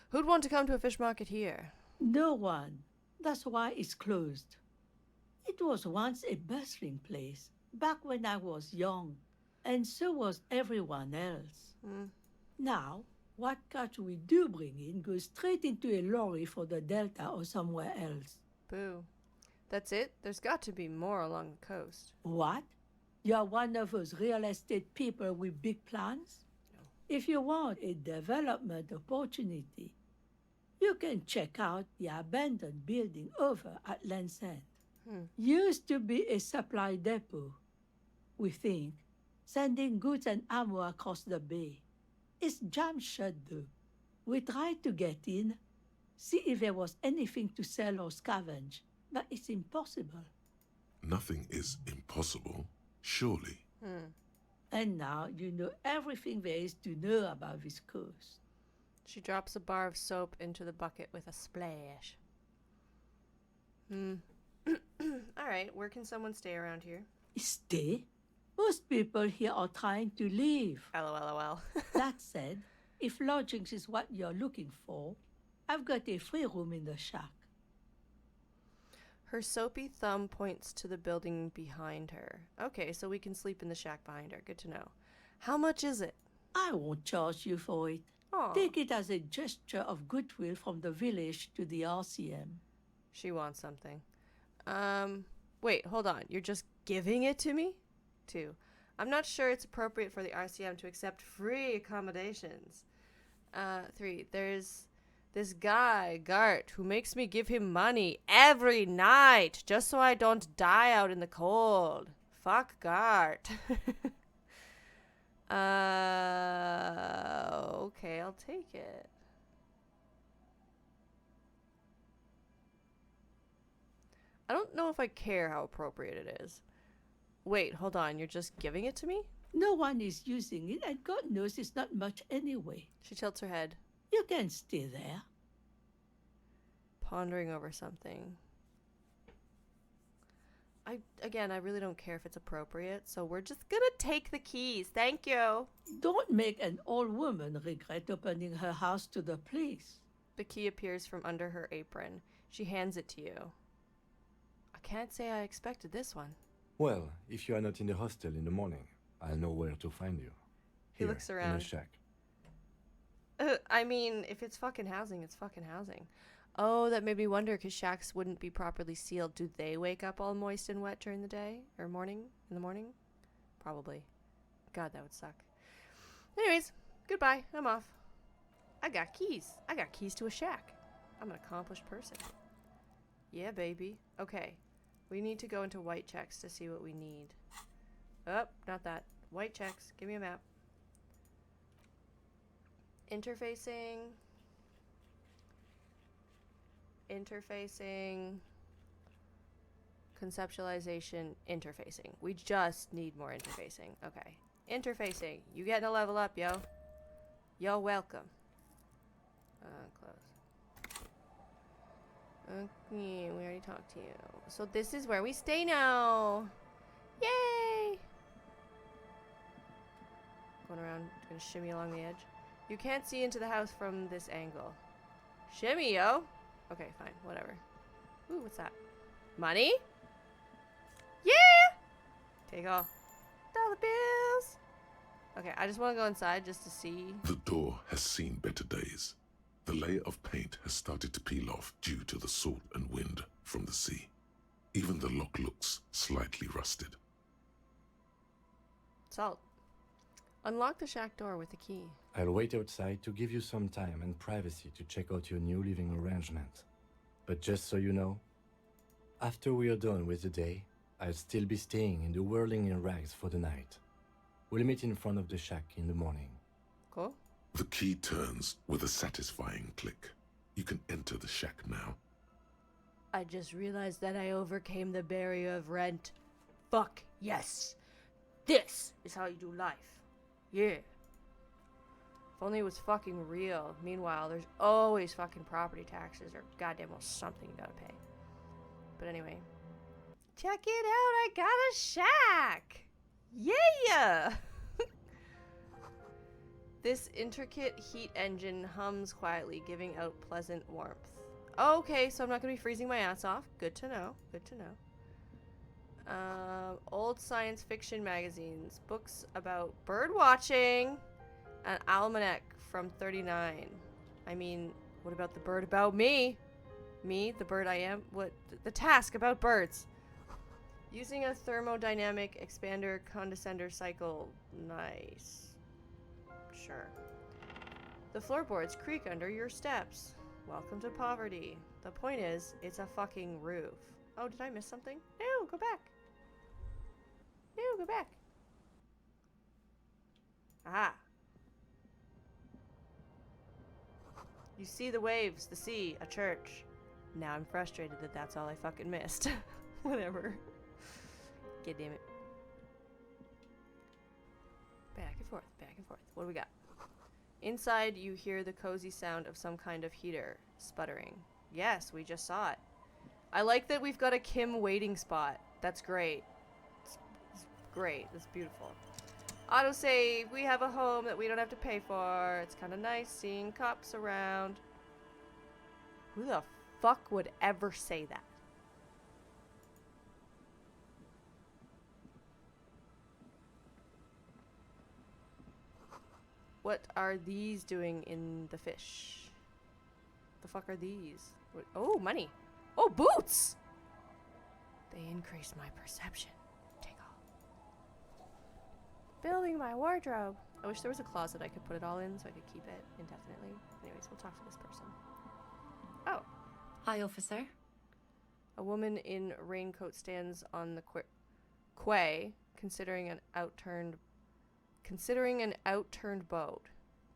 Who'd want to come to a fish market here? No one. That's why it's closed. It was once a bustling place, back when I was young, and so was everyone else. Now, what catch we do bring in goes straight into a lorry for the Delta or somewhere else. Boo. That's it? There's got to be more along the coast. What? You're one of those real estate people with big plans? No. If you want a development opportunity, you can check out the abandoned building over at Land's End. Used to be a supply depot, we think, sending goods and ammo across the bay. It's jammed shut though. We tried to get in, see if there was anything to sell or scavenge, but it's impossible. Nothing is impossible, surely. And now you know everything there is to know about this coast. She drops a bar of soap into the bucket with a splash. All right, where can someone stay around here? Stay? Most people here are trying to leave. LOL. That said, If lodgings is what you're looking for, I've got a free room in the shack. Her soapy thumb points to the building behind her. Okay, so we can sleep in the shack behind her. Good to know. How much is it? I won't charge you for it. Aw. Take it as a gesture of goodwill from the village to the RCM. She wants something. Wait, hold on. You're just giving it to me? 2. I'm not sure it's appropriate for the RCM to accept free accommodations. 3. There's this guy, Gart, who makes me give him money every night just so I don't die out in the cold. Fuck Gart. Okay, I'll take it. I don't know if I care how appropriate it is. Wait, hold on. You're just giving it to me? No one is using it, and God knows it's not much anyway. She tilts her head, You can stay there. pondering over something. I really don't care if it's appropriate, so we're just gonna take the keys. Thank you. Don't make an old woman regret opening her house to the police. The key appears from under her apron. She hands it to you. I can't say I expected this one. Well, if you are not in the hostel in the morning, I'll know where to find you. He looks in around. the shack. I mean, if it's fucking housing, it's fucking housing. Oh, that made me wonder, because shacks wouldn't be properly sealed. Do they wake up all moist and wet during the day? Or morning? In the morning? Probably. God, that would suck. Anyways, goodbye. I'm off. I got keys. I got keys to a shack. I'm an accomplished person. Yeah, baby. Okay. We need to go into white checks to see what we need. Oh, not that. White checks. Give me a map. Interfacing. Conceptualization, interfacing. We just need more interfacing. Okay. Interfacing. You getting a level up, yo. You're welcome. Close. Okay, we already talked to you. So this is where we stay now. Yay! Going around, gonna shimmy along the edge. You can't see into the house from this angle. Shimmy, yo! Okay, fine, whatever. Ooh, what's that? Money? Yeah! Take all. Dollar bills! Okay, I just want to go inside just to see. The door has seen better days. The layer of paint has started to peel off due to the salt and wind from the sea. Even the lock looks slightly rusted. Salt. Unlock the shack door with the key. I'll wait outside to give you some time and privacy to check out your new living arrangement. But just so you know, after we are done with the day, I'll still be staying in the whirling in rags for the night. We'll meet in front of the shack in the morning. Cool. The key turns with a satisfying click. You can enter the shack now. I just realized that I overcame the barrier of rent. Fuck yes. This is how you do life. Yeah. If only it was fucking real. Meanwhile, there's always fucking property taxes or goddamn well something you gotta pay. But anyway. Check it out, I got a shack! Yeah! This intricate heat engine hums quietly, giving out pleasant warmth. Okay, so I'm not gonna be freezing my ass off. Good to know, good to know. Old science fiction magazines, books about bird watching, an almanac from 39. I mean, what about the bird about me? Me, the bird I am? What? The task about birds. Using a thermodynamic expander condensender cycle. Nice. Sure. The floorboards creak under your steps. Welcome to poverty. The point is, it's a fucking roof. Oh, did I miss something? No, go back. No, go back. Aha. You see the waves, the sea, a church. Now I'm frustrated that that's all I fucking missed. Whatever. God damn it. Back and forth, back and forth. What do we got? Inside, you hear the cozy sound of some kind of heater sputtering. Yes, we just saw it. I like that we've got a Kim waiting spot. That's great. It's great. That's beautiful. Autosave. We have a home that we don't have to pay for. It's kind of nice seeing cops around. Who the fuck would ever say that? What are these doing in the fish? The fuck are these? What? Oh, money. Oh, boots! They increase my perception. Take all. Building my wardrobe. I wish there was a closet I could put it all in so I could keep it indefinitely. Anyways, we'll talk to this person. Oh. Hi, officer. A woman in a raincoat stands on the quay, considering an outturned boat.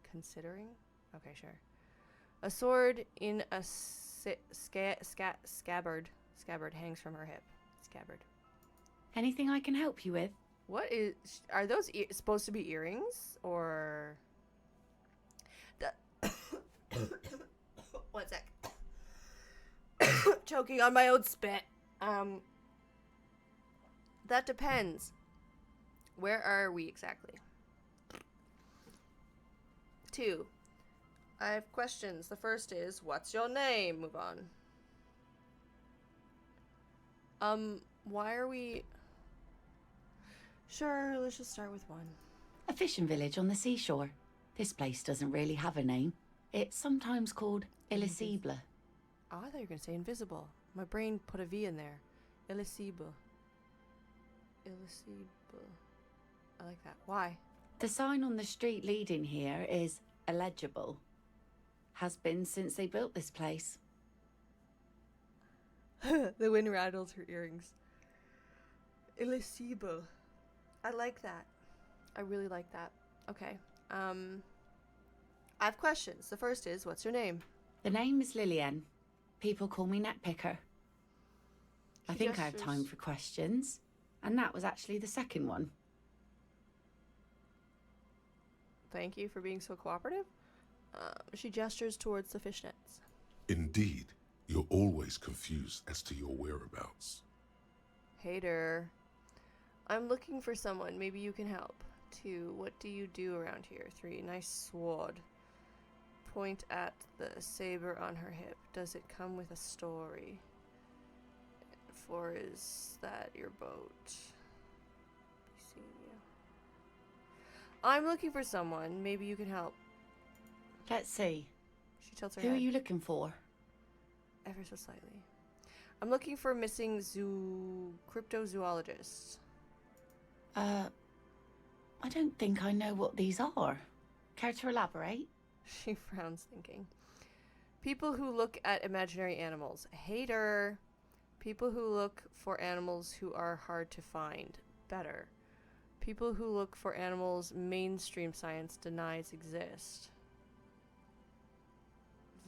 Considering? Okay, sure. A sword in a scabbard hangs from her hip. Scabbard. Anything I can help you with? What is... Are those supposed to be earrings? Or... One sec. Choking on my own spit. That depends. Where are we exactly? 2. I have questions. The first is, what's your name? Move on. Why are we... Sure, let's just start with 1. A fishing village on the seashore. This place doesn't really have a name. It's sometimes called Elysium. Oh, I thought you were going to say invisible. My brain put a V in there. Elysium. Elysium. I like that. Why? The sign on the street leading here is illegible. Has been since they built this place. The wind rattles her earrings. Elysium. I like that. I really like that. Okay. I have questions. The first is, what's your name? The name is Lillian. People call me Netpicker. I think I have time for questions. And that was actually the second one. Thank you for being so cooperative. She gestures towards the fishnets. Indeed, you're always confused as to your whereabouts. Hater. I'm looking for someone. Maybe you can help. 2. What do you do around here? 3. Nice sword. Point at the saber on her hip. Does it come with a story? 4. Is that your boat? See you. I'm looking for someone. Maybe you can help. Let's see. She tilts her Who head. are you looking for? Ever so slightly. I'm looking for a missing cryptozoologist. I don't think I know what these are. Care to elaborate? She frowns, thinking. People who look at imaginary animals. Hater. People who look for animals who are hard to find. Better. People who look for animals mainstream science denies exist.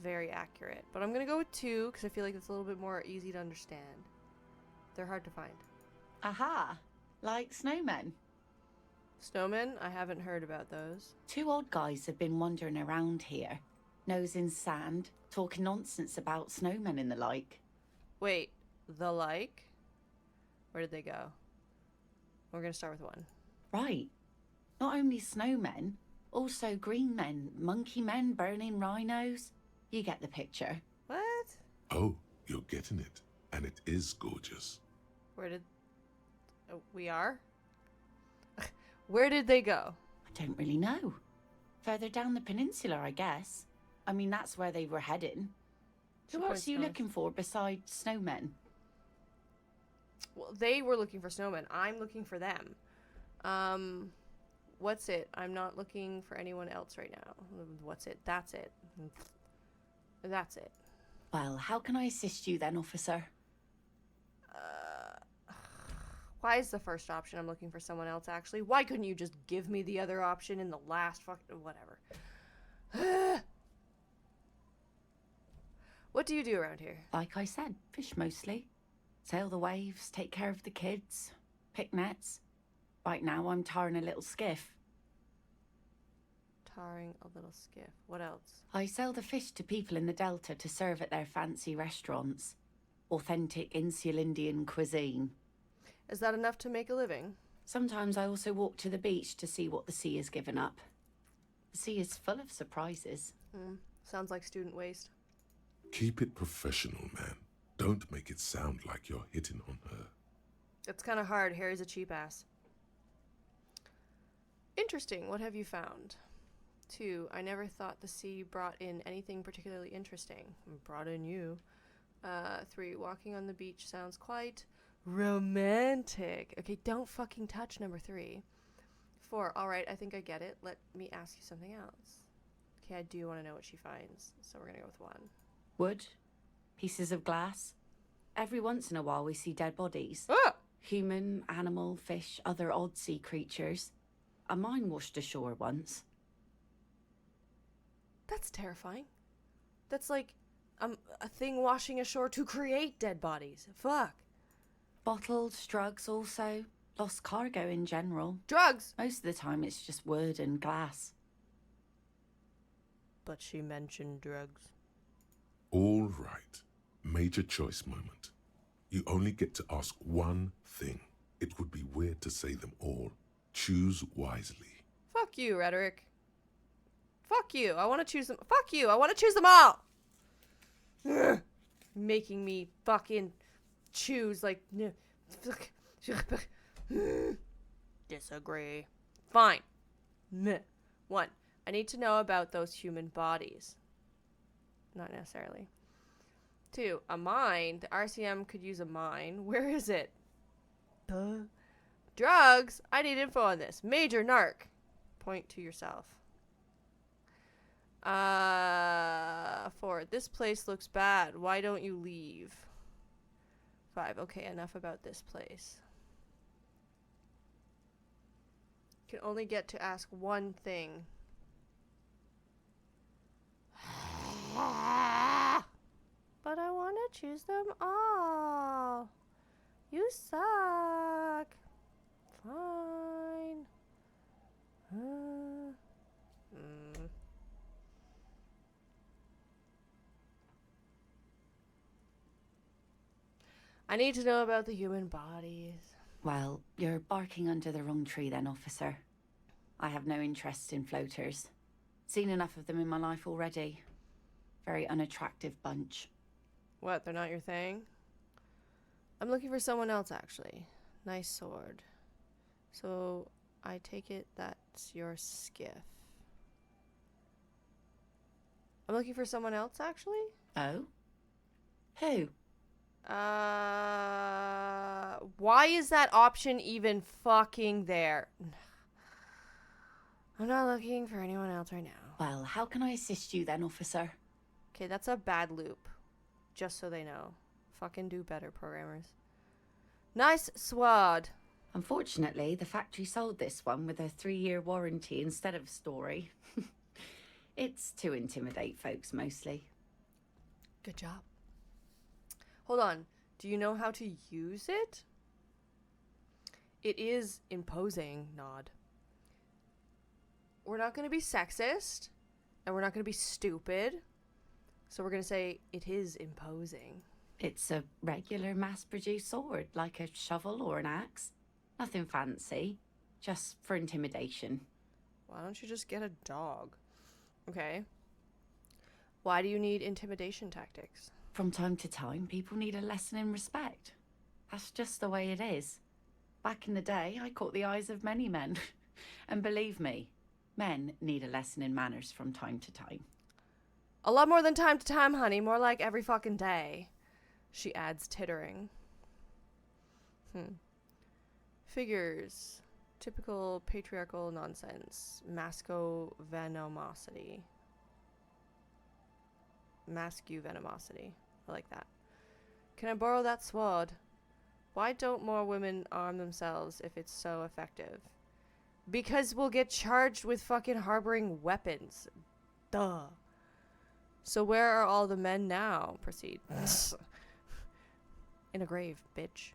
Very accurate. But I'm going to go with 2 because I feel like it's a little bit more easy to understand. They're hard to find. Aha! Like snowmen. Snowmen? I haven't heard about those. 2 odd guys have been wandering around here, nose in sand, talking nonsense about snowmen and the like. Wait, the like? Where did they go? We're going to start with 1. Right. Not only snowmen, also green men, monkey men burning rhinos. You get the picture. What? Oh, you're getting it. And it is gorgeous. Where did... we are? Where did they go? I don't really know. Further down the peninsula, I guess. I mean, that's where they were heading. Who else are you looking for besides snowmen? Well, they were looking for snowmen. I'm looking for them. What's it? I'm not looking for anyone else right now. What's it? That's it. That's it. Well, how can I assist you then, officer? Why is the first option I'm looking for someone else, actually? Why couldn't you just give me the other option in the last whatever. What do you do around here? Like I said, fish mostly. Sail the waves, take care of the kids, pick nets. Right now I'm tarring a little skiff. Tarring a little skiff. What else? I sell the fish to people in the Delta to serve at their fancy restaurants. Authentic Insular Indian cuisine. Is that enough to make a living? Sometimes I also walk to the beach to see what the sea has given up. The sea is full of surprises. Sounds like student waste. Keep it professional, man. Don't make it sound like you're hitting on her. It's kind of hard. Harry's a cheap ass. Interesting. What have you found? 2. I never thought the sea brought in anything particularly interesting. Brought in you. 3. Walking on the beach sounds quite romantic. Okay, don't fucking touch number 3. 4. All right, I think I get it. Let me ask you something else. Okay, I do want to know what she finds, so we're gonna go with 1. Wood, pieces of glass. Every once in a while we see dead bodies. Ah! Human, animal, fish, other odd sea creatures. A mine washed ashore once. That's terrifying. That's like a thing washing ashore to create dead bodies. Fuck. Bottles, drugs also. Lost cargo in general. Drugs! Most of the time it's just wood and glass. But she mentioned drugs. All right. Major choice moment. You only get to ask one thing. It would be weird to say them all. Choose wisely. Fuck you, rhetoric. Fuck you. I want to choose them. Fuck you. I want to choose them all. Ugh. Making me fucking choose like. Disagree. Fine. 1. I need to know about those human bodies. Not necessarily. 2. A mine. The RCM could use a mine. Where is it? Drugs. I need info on this. Major narc. Point to yourself. 4. This place looks bad. Why don't you leave? 5. Okay, enough about this place. You can only get to ask one thing. But I want to choose them all. You suck. Fine. I need to know about the human bodies. Well, you're barking under the wrong tree then, officer. I have no interest in floaters. Seen enough of them in my life already. Very unattractive bunch. What, they're not your thing? I'm looking for someone else, actually. Nice sword. So, I take it that's your skiff. I'm looking for someone else, actually? Oh? Who? Why is that option even fucking there? I'm not looking for anyone else right now. Well, how can I assist you then, officer? Okay, that's a bad loop. Just so they know. Fucking do better, programmers. Nice sword. Unfortunately, the factory sold this one with a 3-year warranty instead of story. It's to intimidate folks, mostly. Good job. Hold on. Do you know how to use it? It is imposing, nod. We're not going to be sexist, and we're not going to be stupid. So we're going to say it is imposing. It's a regular mass-produced sword, like a shovel or an axe. Nothing fancy, just for intimidation. Why don't you just get a dog? Okay. Why do you need intimidation tactics? From time to time, people need a lesson in respect. That's just the way it is. Back in the day, I caught the eyes of many men. And believe me, men need a lesson in manners from time to time. A lot more than time to time, honey. More like every fucking day. She adds, tittering. Figures. Typical patriarchal nonsense. Mascuvenomosity. Mascuvenomosity. I like that. Can I borrow that sword? Why don't more women arm themselves if it's so effective? Because we'll get charged with fucking harboring weapons. Duh. So where are all the men now? Proceed. In a grave, bitch.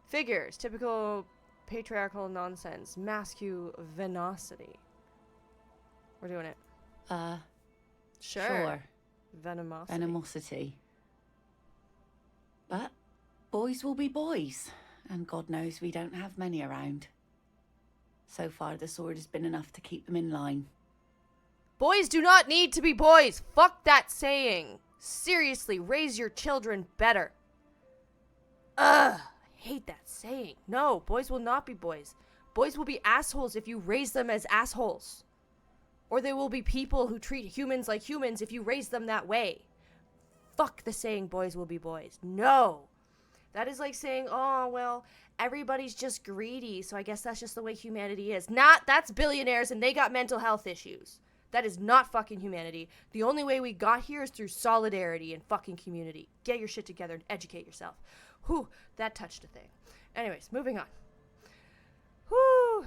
Figures. Typical patriarchal nonsense. Mascuvenosity. We're doing it. Sure. Venomosity. Venomosity. But Boys will be boys, and God knows we don't have many around. So far, the sword has been enough to keep them in line. Boys do not need to be boys. Fuck that saying. Seriously, raise your children better. Ugh, I hate that saying. No, boys will not be boys. Boys will be assholes if you raise them as assholes. Or they will be people who treat humans like humans if you raise them that way. Fuck the saying boys will be boys. No. That is like saying, oh, well, everybody's just greedy, so I guess that's just the way humanity is. That's billionaires and they got mental health issues. That is not fucking humanity. The only way we got here is through solidarity and fucking community. Get your shit together and educate yourself. Whew, that touched a thing. Anyways, moving on. Whew.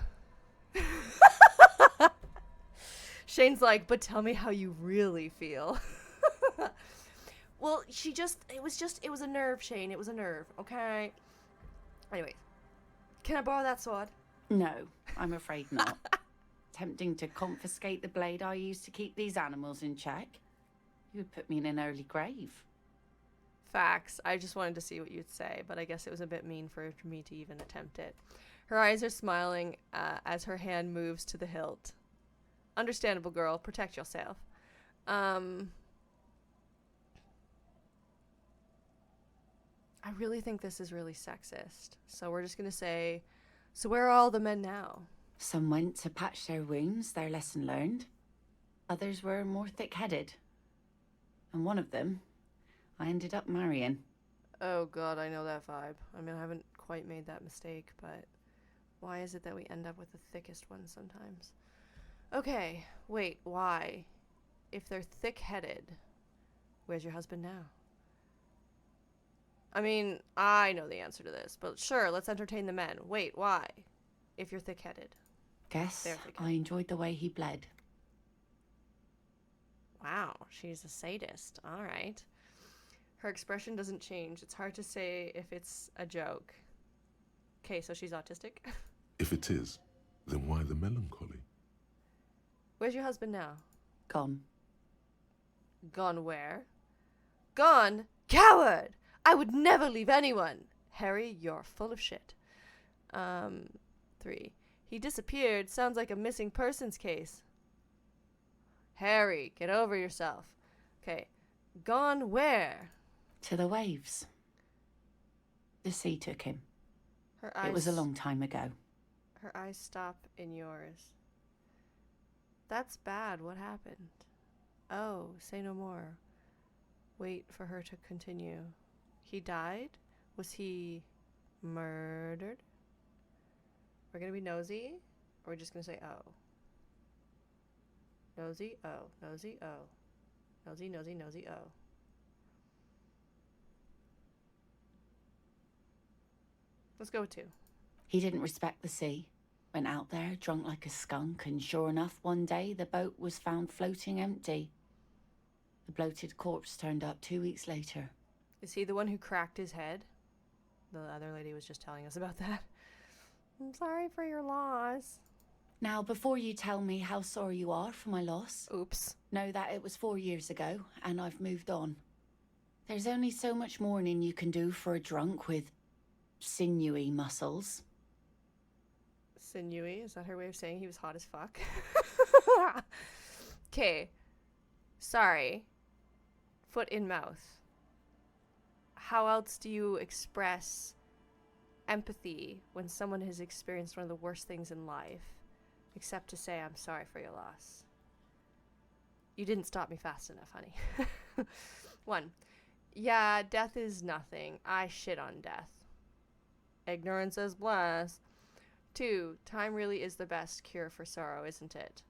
Shane's like, but tell me how you really feel. Well, it was a nerve, Shane. It was a nerve, okay? Anyways, can I borrow that sword? No, I'm afraid not. Tempting to confiscate the blade I used to keep these animals in check. You would put me in an early grave. Facts. I just wanted to see what you'd say, but I guess it was a bit mean for me to even attempt it. Her eyes are smiling as her hand moves to the hilt. Understandable, girl. Protect yourself. I really think this is really sexist. So we're just going to say, so where are all the men now? Some went to patch their wounds, their lesson learned. Others were more thick-headed. And one of them, I ended up marrying. Oh god, I know that vibe. I mean, I haven't quite made that mistake, but why is it that we end up with the thickest ones sometimes? Okay, wait, why? If they're thick-headed, where's your husband now? I mean, I know the answer to this, but sure, let's entertain the men. Wait, why? If you're thick-headed. Guess I enjoyed the way he bled. Wow, she's a sadist. All right. Her expression doesn't change. It's hard to say if it's a joke. Okay, so she's autistic? If it is, then why the melancholy? Where's your husband now? Gone. Gone where? Gone? Coward! I would never leave anyone. Harry, you're full of shit. 3. He disappeared. Sounds like a missing persons case. Harry, get over yourself. Okay. Gone where? To the waves. The sea took him. Her eyes, it was a long time ago. Her eyes stop in yours. That's bad. What happened? Oh, say no more. Wait for her to continue. He died? Was he murdered? We're gonna be nosy? Or we're just gonna say oh? Nosy, oh. Nosy, oh. Nosy, nosy, nosy, oh. Let's go with 2. He didn't respect the sea. Went out there, drunk like a skunk, and sure enough, one day the boat was found floating empty. The bloated corpse turned up 2 weeks later. Is he the one who cracked his head? The other lady was just telling us about that. I'm sorry for your loss. Now, before you tell me how sorry you are for my loss, Oops. know that it was 4 years ago, and I've moved on. There's only so much mourning you can do for a drunk with sinewy muscles. Sinewy? Is that her way of saying he was hot as fuck? Okay. Sorry. Foot in mouth. How else do you express empathy when someone has experienced one of the worst things in life, except to say, I'm sorry for your loss? You didn't stop me fast enough, honey. 1. Yeah, death is nothing. I shit on death. Ignorance is bliss. 2. Time really is the best cure for sorrow, isn't it?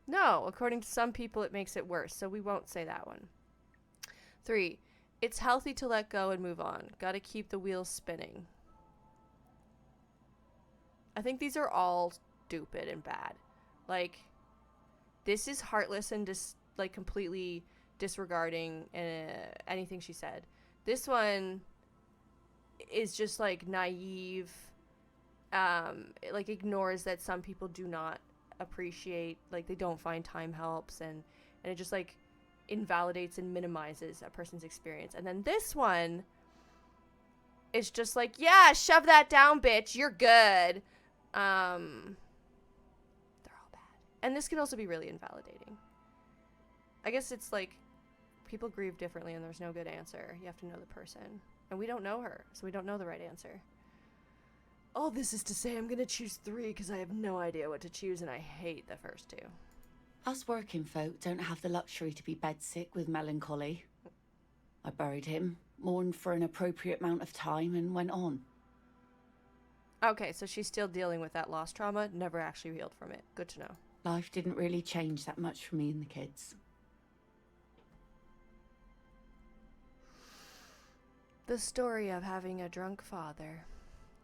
No, according to some people it makes it worse, so we won't say that one. 3. It's healthy to let go and move on. Gotta keep the wheels spinning. I think these are all stupid and bad. Like, this is heartless and just, like, completely disregarding anything she said. This one is just, like, naive, like, ignores that some people do not appreciate, like, they don't find time helps, and it just, like, invalidates and minimizes a person's experience. And then this one it's just like, yeah, shove that down, bitch. You're good. They're all bad. And this can also be really invalidating. I guess it's like people grieve differently and there's no good answer. You have to know the person. And we don't know her, so we don't know the right answer. All this is to say I'm gonna choose 3 because I have no idea what to choose and I hate the first 2. Us working folk don't have the luxury to be bedsick with melancholy. I buried him, mourned for an appropriate amount of time, and went on. Okay, so she's still dealing with that loss trauma, never actually healed from it. Good to know. Life didn't really change that much for me and the kids. The story of having a drunk father.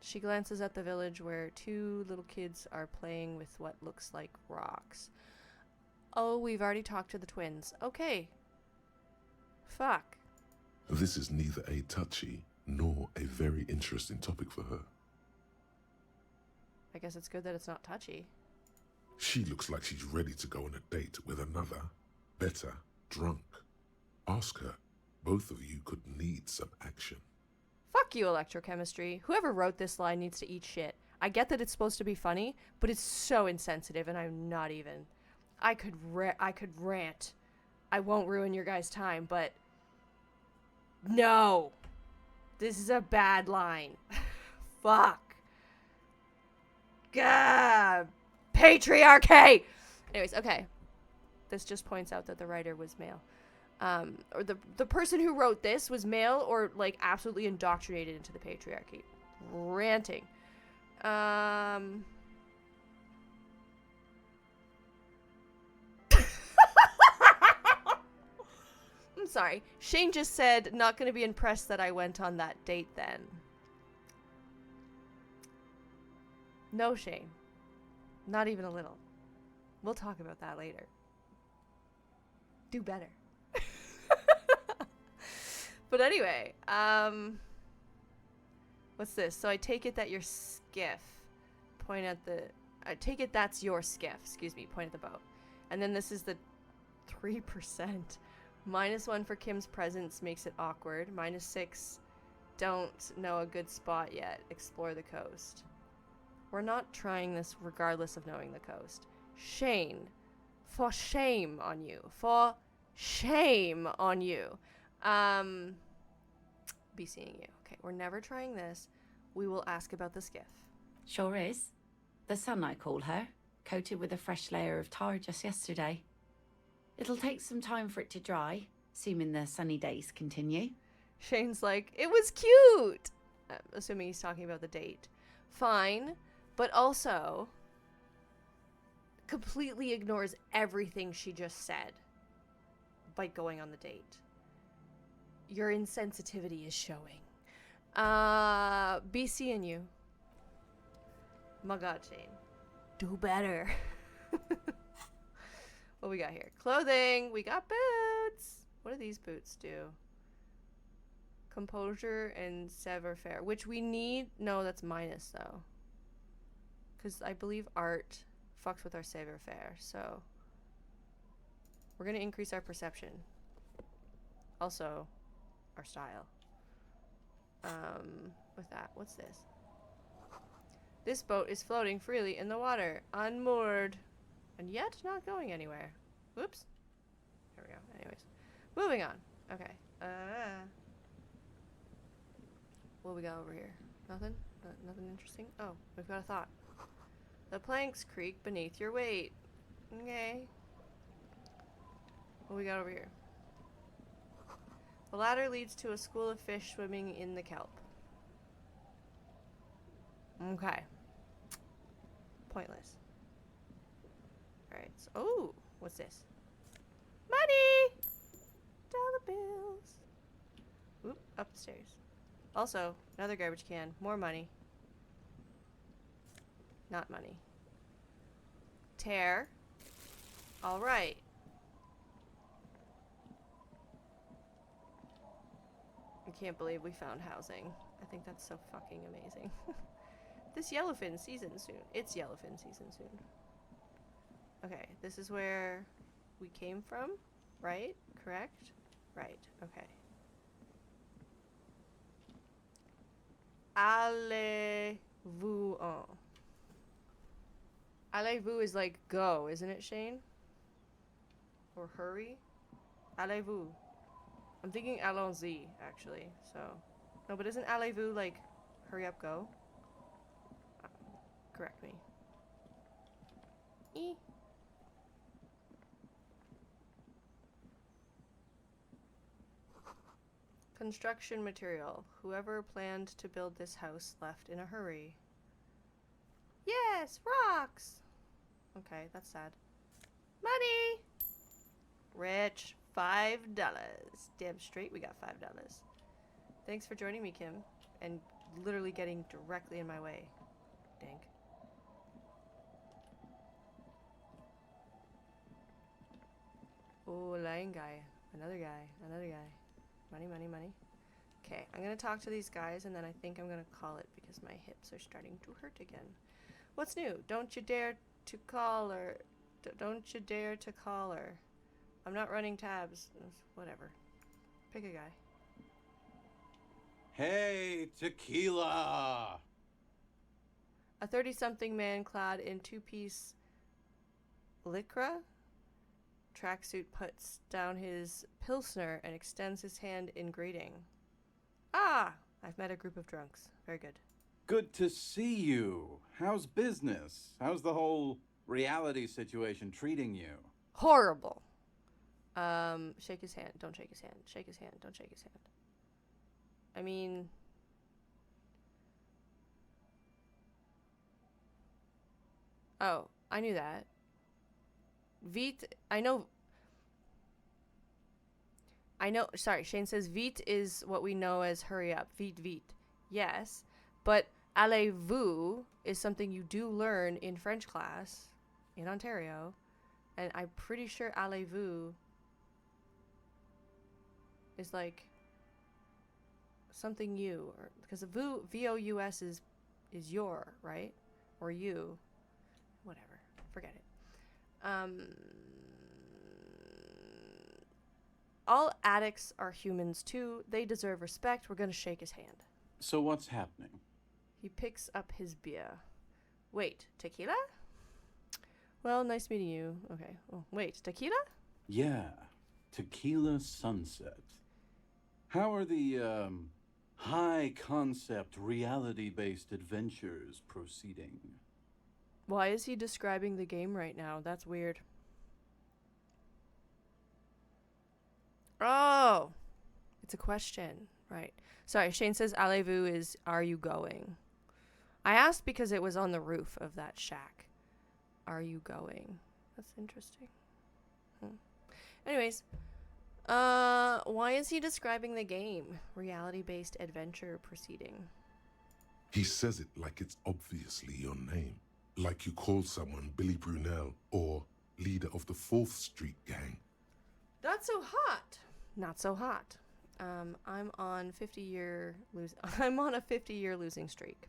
She glances at the village where 2 little kids are playing with what looks like rocks. Oh, we've already talked to the twins. Okay. Fuck. This is neither a touchy nor a very interesting topic for her. I guess it's good that it's not touchy. She looks like she's ready to go on a date with another, better, drunk. Ask her. Both of you could need some action. Fuck you, electrochemistry. Whoever wrote this line needs to eat shit. I get that it's supposed to be funny, but it's so insensitive and I'm not even. I could rant. I won't ruin your guys' time, but no. This is a bad line. Fuck. God. Patriarchy! Anyways, okay. This just points out that the writer was male. Or the person who wrote this was male or, like, absolutely indoctrinated into the patriarchy. Ranting. I'm sorry. Shane just said, not gonna be impressed that I went on that date then. No, Shane. Not even a little. We'll talk about that later. Do better. But anyway, what's this? So I take it that your skiff. I take it that's your skiff. Excuse me. Point at the boat. And then this is the 3%. -1 for Kim's presence makes it awkward. -6, don't know a good spot yet. Explore the coast. We're not trying this regardless of knowing the coast. Shane. For shame on you. For shame on you. Be seeing you. Okay, we're never trying this. We will ask about the skiff. Sure is. The sun, I call her, coated with a fresh layer of tar just yesterday. It'll take some time for it to dry, assuming the sunny days continue. Shane's like, it was cute! Assuming he's talking about the date. Fine, but also completely ignores everything she just said by going on the date. Your insensitivity is showing. Be seeing you. My God, Shane. Do better. What we got here? Clothing. We got boots. What do these boots do? Composure and savoir faire, which we need. No, that's minus though. Because I believe art fucks with our savoir faire. So we're going to increase our perception. Also, our style. With that, what's this? This boat is floating freely in the water, unmoored, and yet not going anywhere. Whoops. There we go. Anyways, moving on. Okay. What we got over here? Nothing? Nothing interesting? Oh, we've got a thought. The planks creak beneath your weight. Okay. What we got over here? The ladder leads to a school of fish swimming in the kelp. Okay. Pointless. Alright, so, oh, what's this? Money! Dollar bills. Oop, up the stairs. Also, another garbage can. More money. Not money. Tear. Alright. I can't believe we found housing. I think that's so fucking amazing. This yellowfin season soon. It's yellowfin season soon. Okay, this is where we came from, right? Correct? Right, okay. Allez-vous en? Allez-vous is like go, isn't it, Shane? Or hurry? Allez-vous. I'm thinking allons-y, actually, so. No, but isn't allez-vous like hurry up, go? Correct me. E. Construction material. Whoever planned to build this house left in a hurry. Yes, rocks! Okay, that's sad. Money! Rich. $5. Damn straight we got $5. Thanks for joining me, Kim. And literally getting directly in my way. Dank. Oh, lying guy. Another guy. Another guy. Money, money, money. Okay, I'm gonna talk to these guys and then I think I'm gonna call it because my hips are starting to hurt again. What's new? Don't you dare to call her. Don't you dare to call her. I'm not running tabs. Whatever. Pick a guy. Hey, tequila! A 30-something man clad in two-piece lycra tracksuit puts down his pilsner and extends his hand in greeting. Ah! I've met a group of drunks. Very good. Good to see you. How's business? How's the whole reality situation treating you? Horrible. Shake his hand. Don't shake his hand. Shake his hand. Don't shake his hand. I mean... Oh, I knew that. Vite, I know, sorry, Shane says vite is what we know as hurry up. Vite, vite. Yes, but allez-vous is something you do learn in French class in Ontario. And I'm pretty sure allez-vous is like something you, or because vous, V-O-U-S is your, right? Or you. Whatever. Forget it. All addicts are humans too. They deserve respect. We're gonna shake his hand. So what's happening? He picks up his beer. Wait, tequila? Well, nice meeting you. Okay. Oh, wait, tequila? Yeah, tequila sunset. How are the, high-concept, reality-based adventures proceeding? Why is he describing the game right now? That's weird. Oh! It's a question. Right. Sorry, Shane says allez-vous is are you going? I asked because it was on the roof of that shack. Are you going? That's interesting. Anyways, why is he describing the game? Reality-based adventure proceeding. He says it like it's obviously your name. Like you call someone Billy Brunel or leader of the 4th Street gang. Not so hot. Not so hot. I'm on a 50-year losing streak.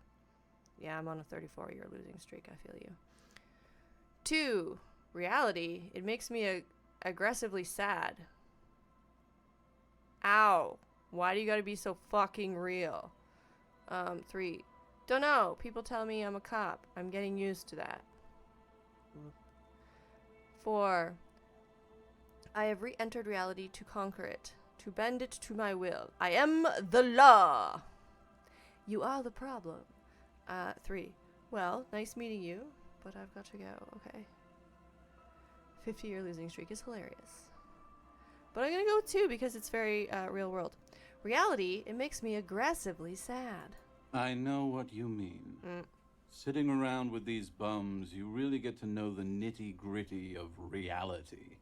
Yeah, I'm on a 34-year losing streak. I feel you. 2, reality. It makes me aggressively sad. Ow. Why do you gotta be so fucking real? 3, don't know. People tell me I'm a cop. I'm getting used to that. 4, I have re-entered reality to conquer it, to bend it to my will. I am the law. You are the problem. 3, well, nice meeting you, but I've got to go. Okay. 50-year losing streak is hilarious. But I'm gonna go 2 because it's very real world. Reality, it makes me aggressively sad. I know what you mean. Sitting around with these bums, you really get to know the nitty-gritty of reality.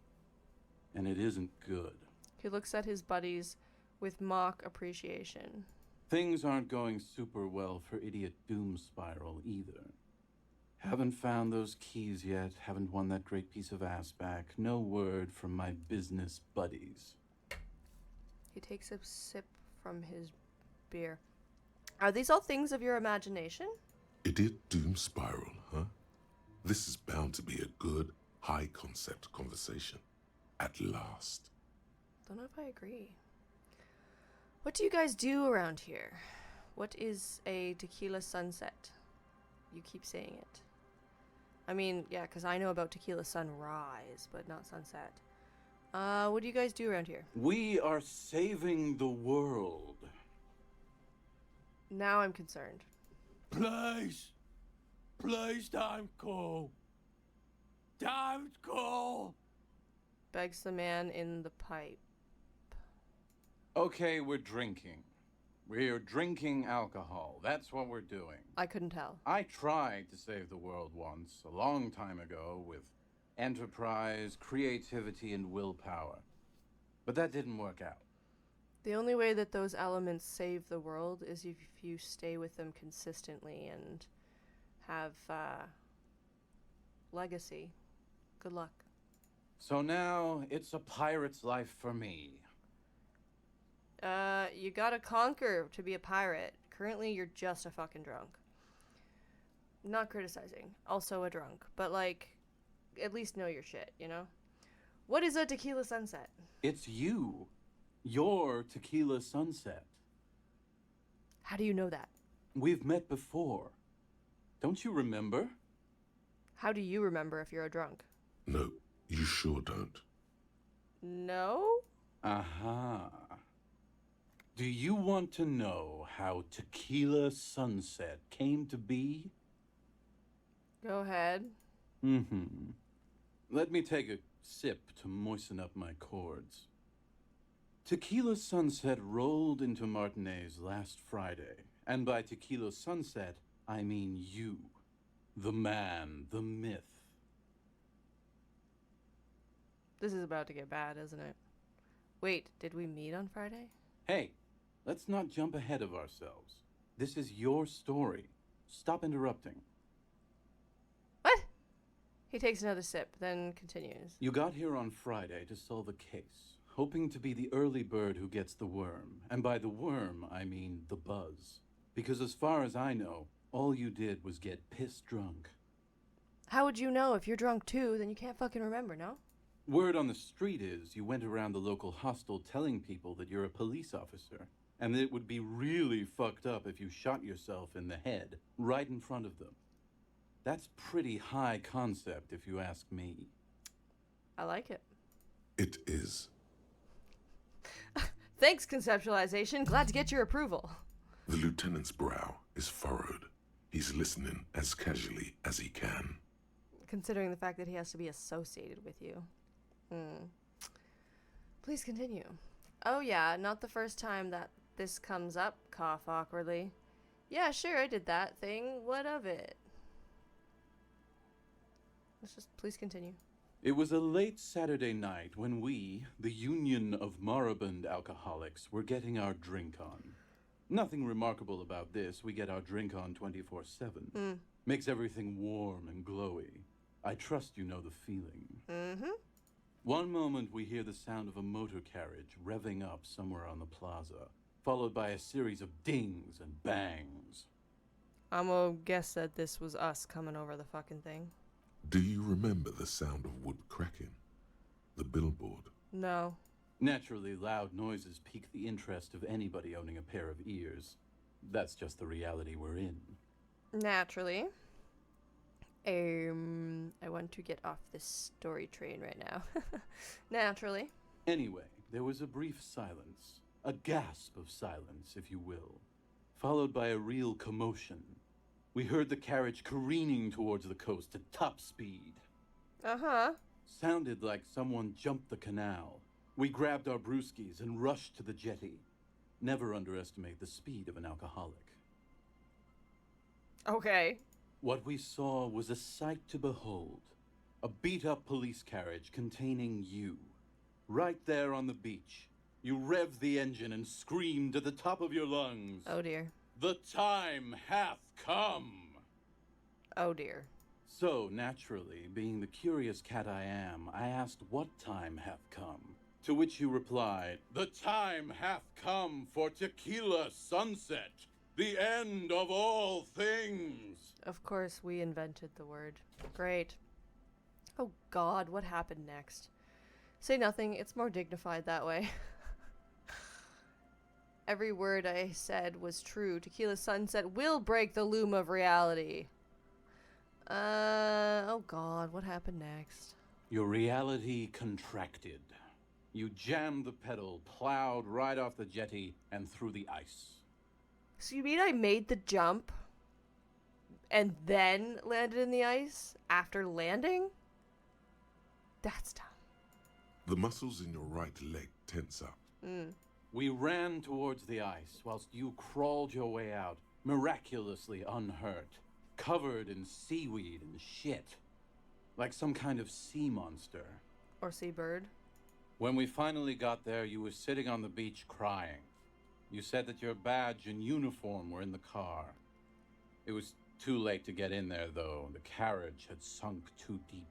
And it isn't good. He looks at his buddies with mock appreciation. Things aren't going super well for Idiot Doom Spiral either. Haven't found those keys yet, haven't won that great piece of ass back. No word from my business buddies. He takes a sip from his beer. Are these all things of your imagination? Idiot Doom Spiral, huh? This is bound to be a good, high-concept conversation. At last. Don't know if I agree. What do you guys do around here? What is a tequila sunset? You keep saying it. I mean, yeah, because I know about tequila sunrise, but not sunset. What do you guys do around here? We are saving the world. Now I'm concerned. Please. Please don't go. Don't go. Begs the man in the pipe. Okay, we're drinking. We're drinking alcohol. That's what we're doing. I couldn't tell. I tried to save the world once, a long time ago, with enterprise, creativity, and willpower. But that didn't work out. The only way that those elements save the world is if you stay with them consistently and have legacy. Good luck. So now, it's a pirate's life for me. You gotta conquer to be a pirate. Currently, you're just a fucking drunk. Not criticizing. Also a drunk. But, like, at least know your shit, you know? What is a tequila sunset? It's you. Your tequila sunset. How do you know that? We've met before. Don't you remember? How do you remember if you're a drunk? No, you sure don't. No? Aha. Do you want to know how Tequila Sunset came to be? Go ahead. Mm-hmm. Let me take a sip to moisten up my chords. Tequila Sunset rolled into Martinez last Friday, and by Tequila Sunset, I mean you. The man, the myth. This is about to get bad, isn't it? Wait, did we meet on Friday? Hey, let's not jump ahead of ourselves. This is your story. Stop interrupting. What? He takes another sip, then continues. You got here on Friday to solve a case, hoping to be the early bird who gets the worm. And by the worm, I mean the buzz. Because as far as I know, all you did was get piss drunk. How would you know? If you're drunk too, then you can't fucking remember, no? Word on the street is you went around the local hostel telling people that you're a police officer, and that it would be really fucked up if you shot yourself in the head, right in front of them. That's pretty high concept, if you ask me. I like it. It is. Thanks, conceptualization. Glad to get your approval. The lieutenant's brow is furrowed. He's listening as casually as he can. Considering the fact that he has to be associated with you. Please continue. Oh yeah, not the first time that this comes up, cough awkwardly. Yeah, sure, I did that thing. What of it? Let's just please continue. It was a late Saturday night when we, the Union of Moribund Alcoholics, were getting our drink on. Nothing remarkable about this. We get our drink on 24/7. Makes everything warm and glowy. I trust you know the feeling. Mm-hmm. One moment we hear the sound of a motor carriage revving up somewhere on the plaza, followed by a series of dings and bangs. I'm gonna guess that this was us coming over the fucking thing. Do you remember the sound of wood cracking? The billboard? No. Naturally, loud noises pique the interest of anybody owning a pair of ears. That's just the reality we're in. Naturally. I want to get off this story train right now. Naturally. Anyway, there was a brief silence. A gasp of silence, if you will. Followed by a real commotion. We heard the carriage careening towards the coast at top speed. Uh-huh. Sounded like someone jumped the canal. We grabbed our brewskis and rushed to the jetty. Never underestimate the speed of an alcoholic. Okay. What we saw was a sight to behold. A beat-up police carriage containing you. Right there on the beach. You revved the engine and screamed at the top of your lungs. Oh dear. The time hath come! Oh dear. So, naturally, being the curious cat I am, I asked what time hath come. To which you replied, the time hath come for Tequila Sunset, the end of all things. Of course, we invented the word. Great. Oh god, what happened next? Say nothing, it's more dignified that way. Every word I said was true. Tequila Sunset will break the loom of reality. Oh god, what happened next? Your reality contracted. You jammed the pedal, plowed right off the jetty, and through the ice. So you mean I made the jump and then landed in the ice after landing? That's dumb. The muscles in your right leg tense up. We ran towards the ice whilst you crawled your way out, miraculously unhurt, covered in seaweed and shit, like some kind of sea monster. Or seabird. When we finally got there, you were sitting on the beach crying. You said that your badge and uniform were in the car. It was too late to get in there, though. The carriage had sunk too deep.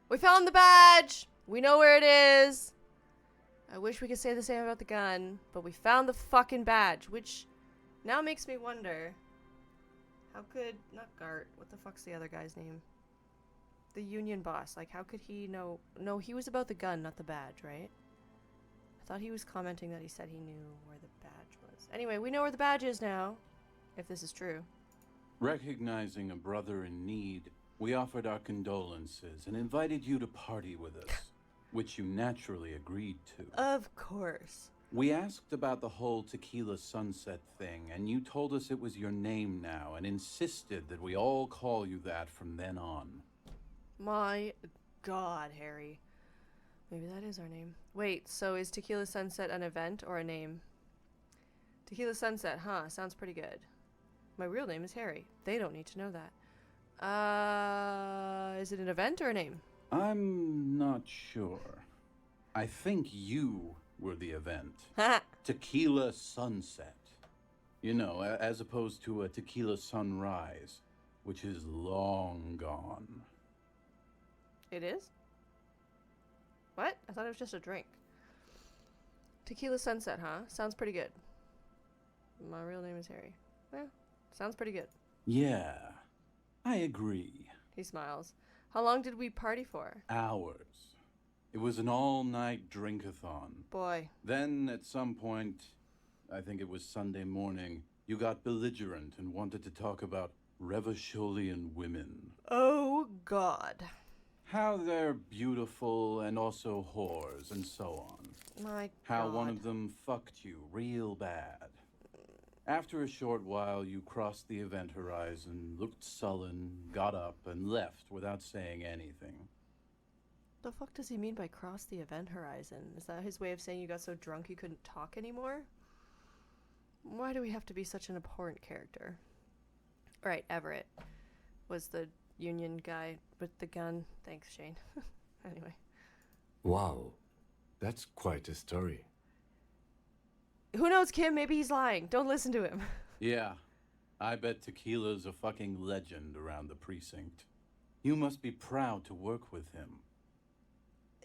We found the badge! We know where it is! I wish we could say the same about the gun, but we found the fucking badge, which now makes me wonder, how could, not Gart, what the fuck's the other guy's name? The union boss, like how could he know? No, he was about the gun, not the badge, right? I thought he was commenting that he said he knew where the badge was. Anyway, we know where the badge is now, if this is true. Recognizing a brother in need, we offered our condolences and invited you to party with us, which you naturally agreed to. Of course. We asked about the whole Tequila Sunset thing, and you told us it was your name now and insisted that we all call you that from then on. My god, Harry. Maybe that is our name. Wait, so is Tequila Sunset an event or a name? Tequila Sunset, huh? Sounds pretty good. My real name is Harry. They don't need to know that. Is it an event or a name? I'm not sure. I think you were the event. Tequila Sunset. You know, as opposed to a tequila sunrise, which is long gone. It is? What? I thought it was just a drink. Tequila Sunset, huh? Sounds pretty good. My real name is Harry. Well, sounds pretty good. Yeah, I agree. He smiles. How long did we party for? Hours. It was an all-night drink-a-thon. Boy. Then, at some point, I think it was Sunday morning, you got belligerent and wanted to talk about Revacholian women. Oh, God. How they're beautiful and also whores and so on. My How God. one of them fucked you real bad. After a short while, you crossed the event horizon, looked sullen, got up, and left without saying anything. The fuck does he mean by cross the event horizon? Is that his way of saying you got so drunk you couldn't talk anymore? Why do we have to be such an abhorrent character? Right, Everett was the union guy with the gun. Thanks, Shane. Anyway. Wow, that's quite a story. Who knows, Kim? Maybe he's lying. Don't listen to him. Yeah, I bet Tequila's a fucking legend around the precinct. You must be proud to work with him.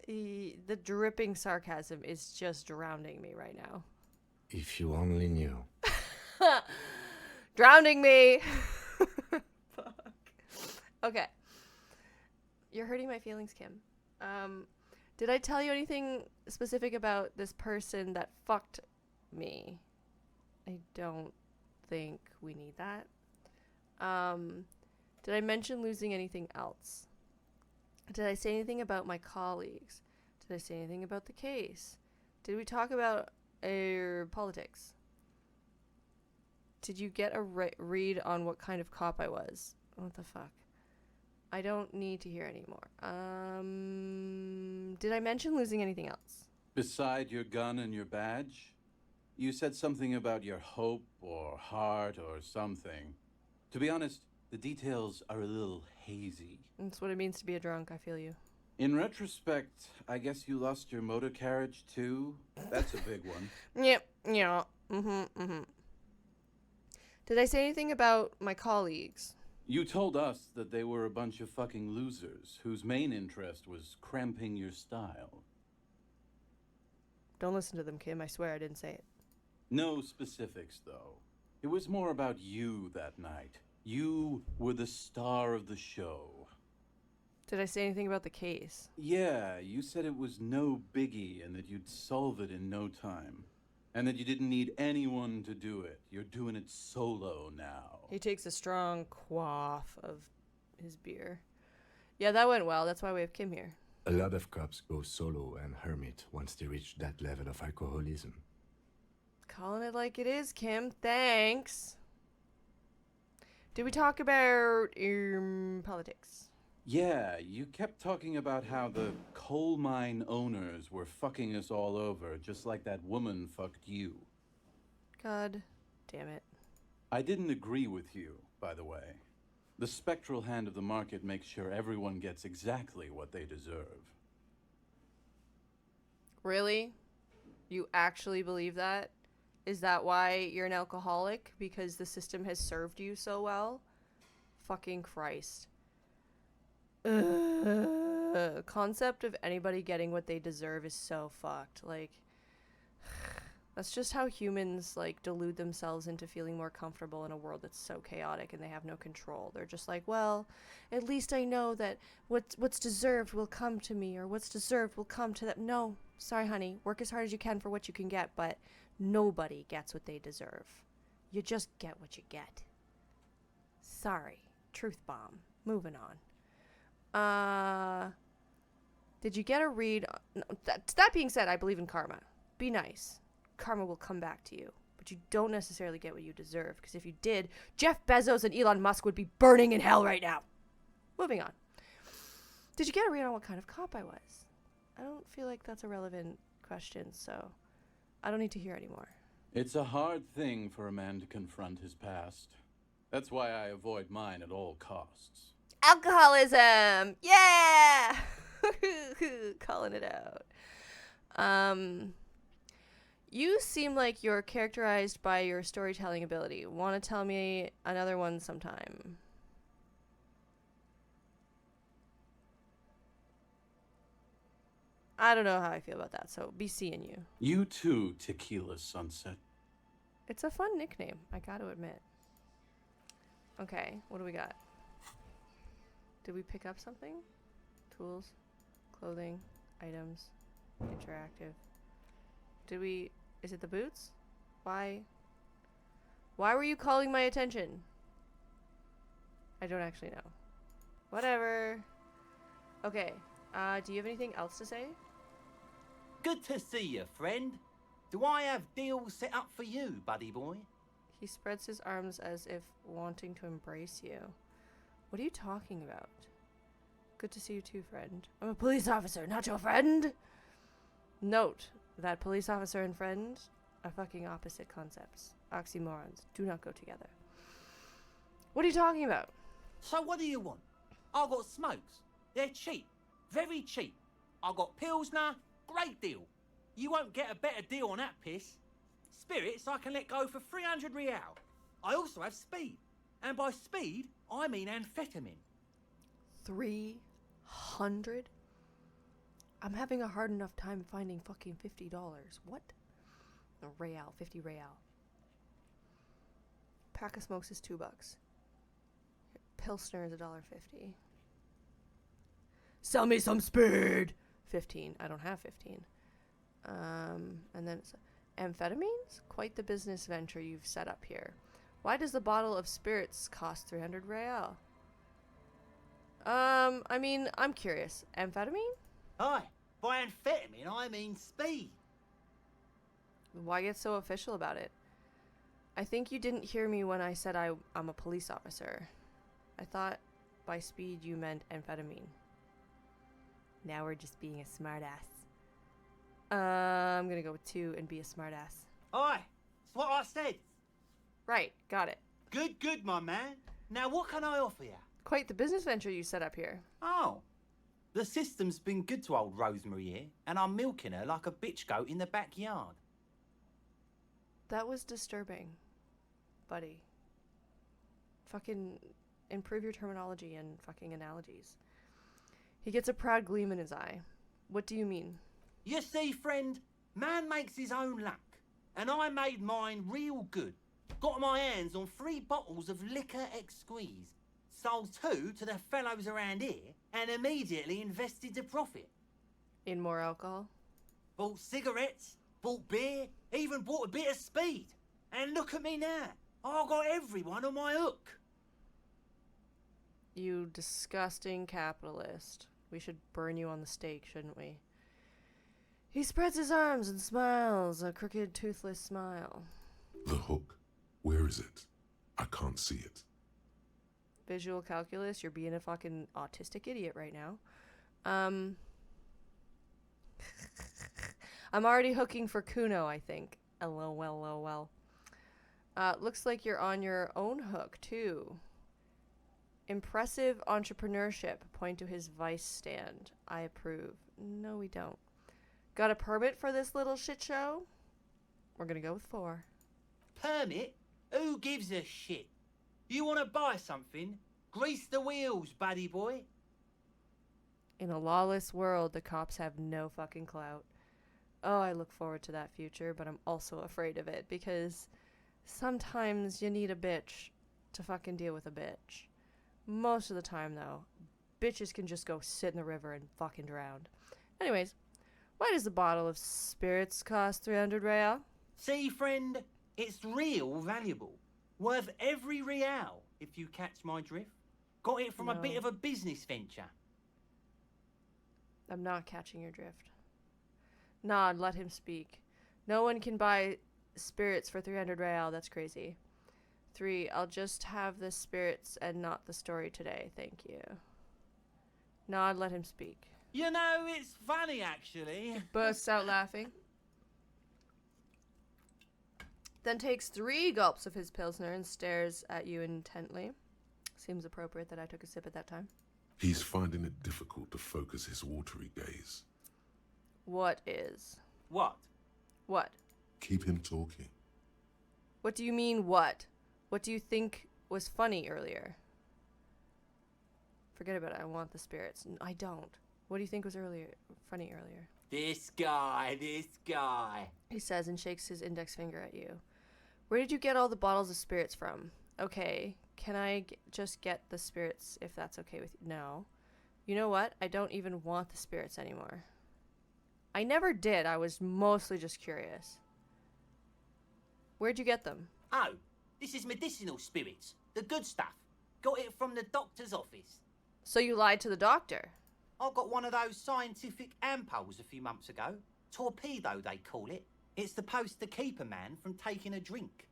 The dripping sarcasm is just drowning me right now. If you only knew. Drowning me! Fuck. Okay. You're hurting my feelings, Kim. Did I tell you anything specific about this person that fucked me? I don't think we need that. Did I mention losing anything else? Did I say anything about my colleagues? Did I say anything about the case? Did we talk about politics? Did you get a read on what kind of cop I was? What the fuck? I don't need to hear anymore. Did I mention losing anything else? Beside your gun and your badge? You said something about your hope or heart or something. To be honest, the details are a little hazy. That's what it means to be a drunk, I feel you. In retrospect, I guess you lost your motor carriage too? That's a big one. Yep, yeah. Did I say anything about my colleagues? You told us that they were a bunch of fucking losers whose main interest was cramping your style. Don't listen to them, Kim. I swear I didn't say it. No specifics, though. It was more about you that night. You were the star of the show. Did I say anything about the case? Yeah, you said it was no biggie and that you'd solve it in no time. And that you didn't need anyone to do it. You're doing it solo now. He takes a strong quaff of his beer. Yeah, that went well. That's why we have Kim here. A lot of cops go solo and hermit once they reach that level of alcoholism. Calling it like it is, Kim. Thanks. Did we talk about politics? Yeah, you kept talking about how the coal mine owners were fucking us all over, just like that woman fucked you. God damn it. I didn't agree with you, by the way. The spectral hand of the market makes sure everyone gets exactly what they deserve. Really? You actually believe that? Is that why you're an alcoholic? Because the system has served you so well? Fucking Christ. Concept of anybody getting what they deserve is so fucked. Like, that's just how humans, like, delude themselves into feeling more comfortable in a world that's so chaotic and they have no control. They're just like, well, at least I know that what's deserved will come to me, or what's deserved will come to them. No, sorry, honey. Work as hard as you can for what you can get, but nobody gets what they deserve. You just get what you get. Sorry. Truth bomb. Moving on. Did you get a read? No, that being said, I believe in karma. Be nice. Karma will come back to you. But you don't necessarily get what you deserve. Because if you did, Jeff Bezos and Elon Musk would be burning in hell right now. Moving on. Did you get a read on what kind of cop I was? I don't feel like that's a relevant question, so I don't need to hear anymore. It's a hard thing for a man to confront his past. That's why I avoid mine at all costs. Alcoholism! Yeah! Calling it out. You seem like you're characterized by your storytelling ability. Want to tell me another one sometime? I don't know how I feel about that, so be seeing you. You too, Tequila Sunset. It's a fun nickname, I gotta admit. Okay, what do we got? Did we pick up something? Tools, clothing, items, interactive. Did we... Is it the boots? Why? Why were you calling my attention? I don't actually know. Whatever. Okay, do you have anything else to say? Good to see you, friend. Do I have deals set up for you, buddy boy? He spreads his arms as if wanting to embrace you. What are you talking about? Good to see you too, friend. I'm a police officer, not your friend! Note that police officer and friend are fucking opposite concepts. Oxymorons do not go together. What are you talking about? So what do you want? I got smokes. They're cheap. Very cheap. I got Pilsner. Great deal. You won't get a better deal on that piss. Spirits I can let go for 300 real. I also have speed. And by speed, I mean amphetamine. 300? I'm having a hard enough time finding fucking $50. What? A real, 50 real. Pack of smokes is $2. Pilsner is $1.50. Sell me some speed! 15. I don't have 15. And then it's amphetamines? Quite the business venture you've set up here. Why does the bottle of spirits cost 300 real? I mean, I'm curious. Amphetamine? Aye, by amphetamine I mean speed. Why get so official about it? I think you didn't hear me when I said I'm a police officer. I thought by speed you meant amphetamine. Now we're just being a smartass. I'm gonna go with 2 and be a smartass. Aye, that's what I said. Right, got it. Good, my man. Now what can I offer you? Quite the business venture you set up here. Oh, the system's been good to old Rosemary here, and I'm milking her like a bitch goat in the backyard. That was disturbing, buddy. Fucking improve your terminology and fucking analogies. He gets a proud gleam in his eye. What do you mean? You see, friend, man makes his own luck, and I made mine real good. Got my hands on 3 bottles of liquor exquise, sold 2 to the fellows around here, and immediately invested the profit. In more alcohol? Bought cigarettes, bought beer, even bought a bit of speed. And look at me now. I've got everyone on my hook. You disgusting capitalist. We should burn you on the stake, shouldn't we? He spreads his arms and smiles, a crooked, toothless smile. The hook. Where is it? I can't see it. Visual calculus, you're being a fucking autistic idiot right now. I'm already hooking for Kuno, I think. LOL. Looks like you're on your own hook, too. Impressive entrepreneurship. Point to his vice stand. I approve. No, we don't. Got a permit for this little shit show? We're gonna go with 4. Permit? Who gives a shit? You want to buy something? Grease the wheels, buddy boy. In a lawless world, the cops have no fucking clout. Oh, I look forward to that future, but I'm also afraid of it, because sometimes you need a bitch to fucking deal with a bitch. Most of the time, though, bitches can just go sit in the river and fucking drown. Anyways, why does a bottle of spirits cost 300 real? See, friend, it's real valuable. Worth every real, if you catch my drift. Got it from a bit of a business venture. I'm not catching your drift. Nod, let him speak. No one can buy spirits for 300 real, that's crazy. 3, I'll just have the spirits and not the story today, thank you. Nod, let him speak. You know, it's funny, actually. Bursts out laughing. Then takes 3 gulps of his Pilsner and stares at you intently. Seems appropriate that I took a sip at that time. He's finding it difficult to focus his watery gaze. What is? What? What? Keep him talking. What do you mean, what? What do you think was funny earlier? Forget about it. I want the spirits. I don't. What do you think was funny earlier? This guy. He says and shakes his index finger at you. Where did you get all the bottles of spirits from? Okay, can I just get the spirits if that's okay with you? No. You know what? I don't even want the spirits anymore. I never did. I was mostly just curious. Where'd you get them? Oh, this is medicinal spirits. The good stuff. Got it from the doctor's office. So you lied to the doctor? I got one of those scientific ampoules a few months ago. Torpedo, they call it. It's supposed to keep a man from taking a drink.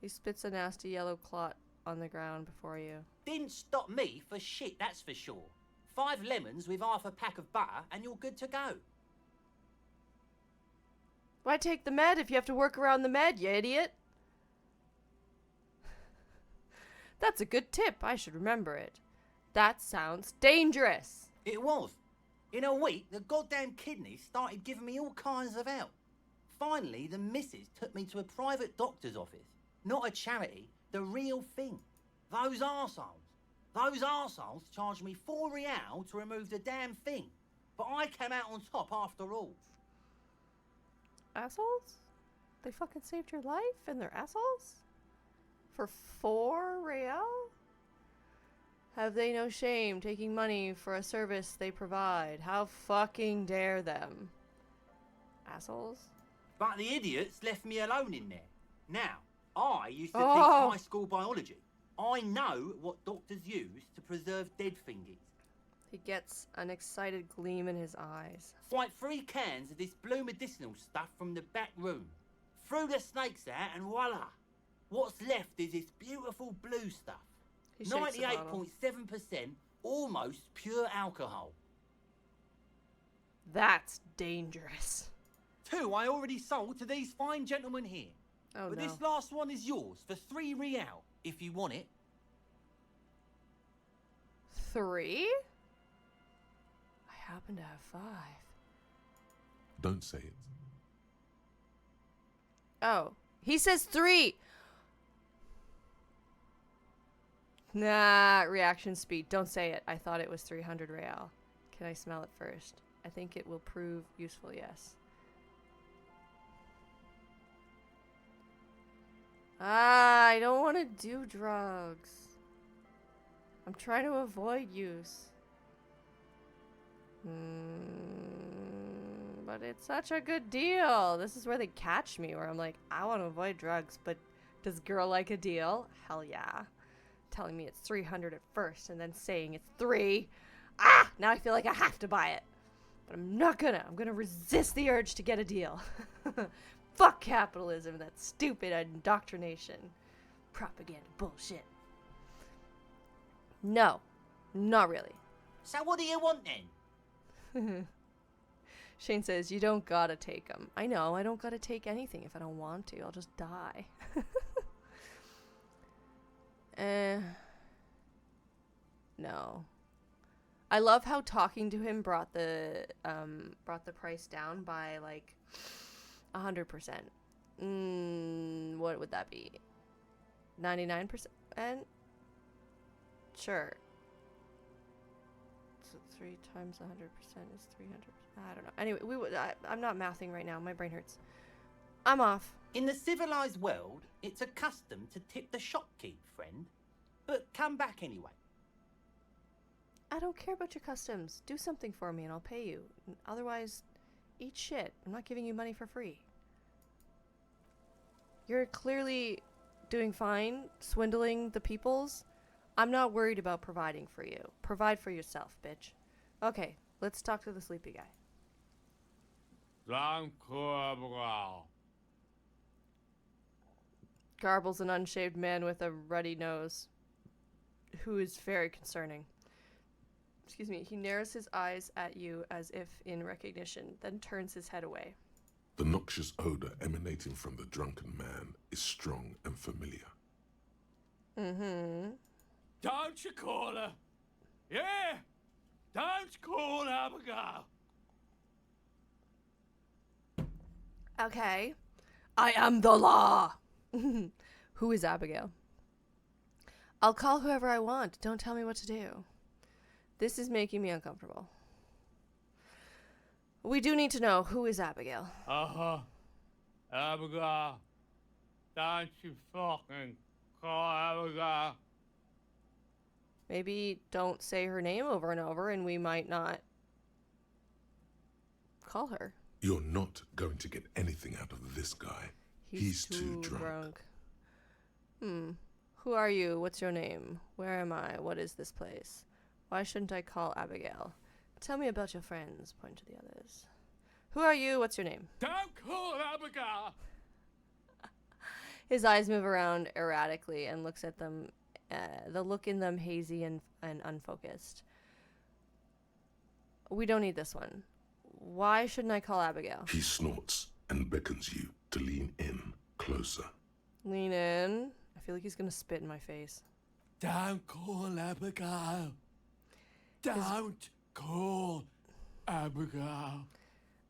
He spits a nasty yellow clot on the ground before you. Didn't stop me for shit, that's for sure. 5 lemons with half a pack of butter and you're good to go. Why take the med if you have to work around the med, you idiot? That's a good tip. I should remember it. That sounds dangerous. It was. In a week, the goddamn kidneys started giving me all kinds of help. Finally, the missus took me to a private doctor's office. Not a charity, the real thing. Those arseholes charged me 4 real to remove the damn thing. But I came out on top after all. Assholes? They fucking saved your life and they're assholes? For 4 real? Have they no shame taking money for a service they provide? How fucking dare them? Assholes? But the idiots left me alone in there. Now, I used to teach high school biology. I know what doctors use to preserve dead thingies. He gets an excited gleam in his eyes. Swipe 3 cans of this blue medicinal stuff from the back room. Threw the snakes out and voila. What's left is this beautiful blue stuff. 98.7% almost pure alcohol. That's dangerous. 2 I already sold to these fine gentlemen here. Oh, but no. this last one is yours for 3 real, if you want it. 3? I happen to have 5. Don't say it. Oh, he says 3. Nah, reaction speed. Don't say it. I thought it was 300 real. Can I smell it first? I think it will prove useful, yes. I don't want to do drugs. I'm trying to avoid use. But it's such a good deal. This is where they catch me, where I'm like, I want to avoid drugs, but does girl like a deal? Hell yeah. Telling me it's 300 at first and then saying it's 3. Ah! Now I feel like I have to buy it. But I'm not gonna. I'm gonna resist the urge to get a deal. Fuck capitalism, that stupid indoctrination. Propaganda bullshit. No, not really. So what do you want then? Shane says, you don't gotta take them. I know, I don't gotta take anything if I don't want to. I'll just die. No. I love how talking to him brought the price down by like 100%. What would that be? 99%? Sure. So 3 times 100% is 300. I don't know. Anyway, I'm not mathing right now. My brain hurts. I'm off. In the civilized world, it's a custom to tip the shopkeep, friend. But come back anyway. I don't care about your customs. Do something for me and I'll pay you. Otherwise, eat shit. I'm not giving you money for free. You're clearly doing fine, swindling the peoples. I'm not worried about providing for you. Provide for yourself, bitch. Okay, let's talk to the sleepy guy. Garbles an unshaved man with a ruddy nose, who is very concerning. Excuse me, he narrows his eyes at you as if in recognition, then turns his head away. The noxious odor emanating from the drunken man is strong and familiar. Mm-hmm. Don't you call her? Yeah! Don't call Abigail! Okay. I am the law! Who is Abigail? I'll call whoever I want. Don't tell me what to do. This is making me uncomfortable. We do need to know, who is Abigail? Uh-huh. Abigail. Don't you fucking call Abigail. Maybe don't say her name over and over and we might not call her. You're not going to get anything out of this guy. He's too drunk. Who are you? What's your name? Where am I? What is this place? Why shouldn't I call Abigail? Tell me about your friends. Point to the others. Who are you? What's your name? Don't call Abigail! His eyes move around erratically and looks at them, the look in them hazy and unfocused. We don't need this one. Why shouldn't I call Abigail? He snorts and beckons you to lean in closer. Lean in. I feel like he's gonna spit in my face. Don't call Abigail. Don't call Abigail.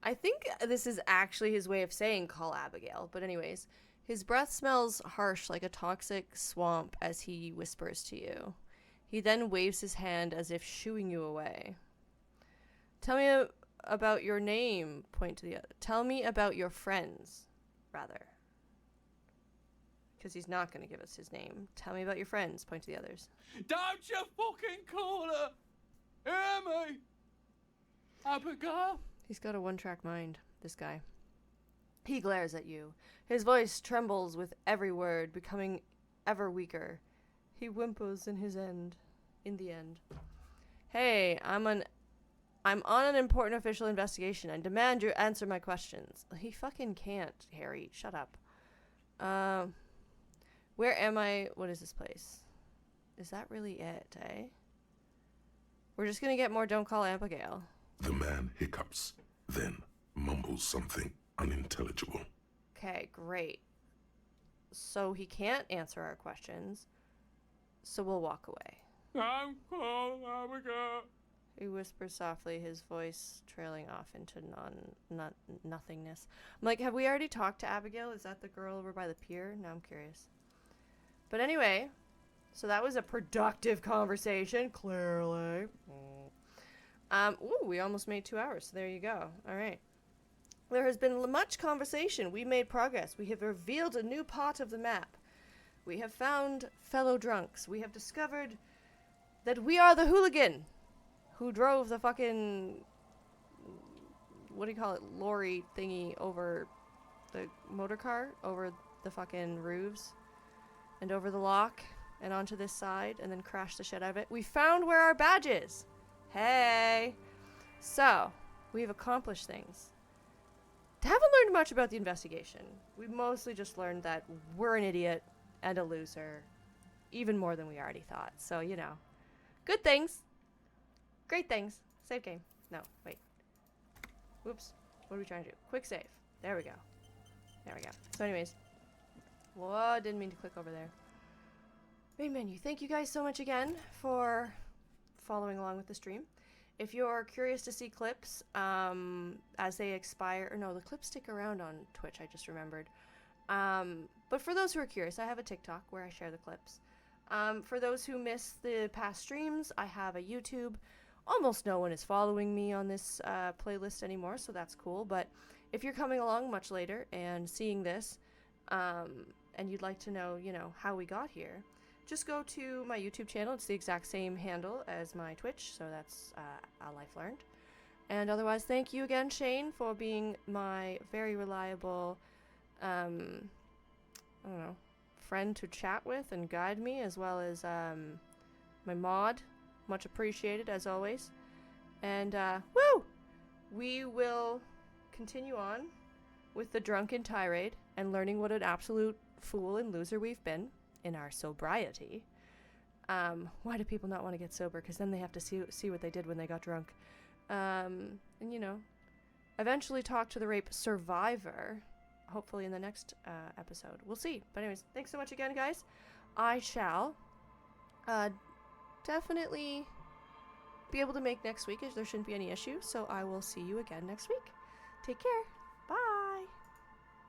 I think this is actually his way of saying call Abigail, but anyways, his breath smells harsh like a toxic swamp as he whispers to you. He then waves his hand as if shooing you away. Tell me about your name, point to the other. Tell me about your friends, rather. Because he's not going to give us his name. Tell me about your friends, point to the others. Don't you fucking call her! Hear me! Abigail? He's got a one-track mind, this guy. He glares at you. His voice trembles with every word, becoming ever weaker. He whimpers in the end. Hey, I'm on an important official investigation and demand you answer my questions. He fucking can't, Harry. Shut up. Where am I? What is this place? Is that really it, eh? We're just gonna get more Don't Call Abigail. The man hiccups, then mumbles something unintelligible. Okay, great. So he can't answer our questions, so we'll walk away. Don't call Abigail. He whispers softly, his voice trailing off into nothingness. I'm like, have we already talked to Abigail? Is that the girl over by the pier? Now I'm curious. But anyway, so that was a productive conversation, clearly. Ooh, we almost made 2 hours, so there you go. All right. There has been much conversation. We made progress. We have revealed a new part of the map. We have found fellow drunks. We have discovered that we are the hooligan who drove the fucking what do you call it, lorry thingy over the motor car, over the fucking roofs, and over the lock, and onto this side, and then crashed the shit out of it. We found where our badge is! Hey! So, we've accomplished things. Haven't learned much about the investigation. We mostly just learned that we're an idiot and a loser, even more than we already thought. So, you know, good things. Great things. Save game. No, wait. Whoops. What are we trying to do? Quick save. There we go. There we go. So anyways. Whoa, didn't mean to click over there. Main menu. Thank you guys so much again for following along with the stream. If you're curious to see clips as they expire, or no, the clips stick around on Twitch, I just remembered. But for those who are curious, I have a TikTok where I share the clips. For those who miss the past streams, I have a YouTube. Almost no one is following me on this playlist anymore, so that's cool. But if you're coming along much later and seeing this, and you'd like to know, you know, how we got here, just go to my YouTube channel. It's the exact same handle as my Twitch, so that's ALifeLearned. And otherwise, thank you again, Shane, for being my very reliable, I don't know, friend to chat with and guide me, as well as my mod. Much appreciated, as always. And, woo! We will continue on with the drunken tirade and learning what an absolute fool and loser we've been in our sobriety. Why do people not want to get sober? Because then they have to see what they did when they got drunk. And, you know, eventually talk to the rape survivor, hopefully in the next episode. We'll see. But anyways, thanks so much again, guys. I shall definitely be able to make next week, as there shouldn't be any issue. So I will see you again next week. Take care.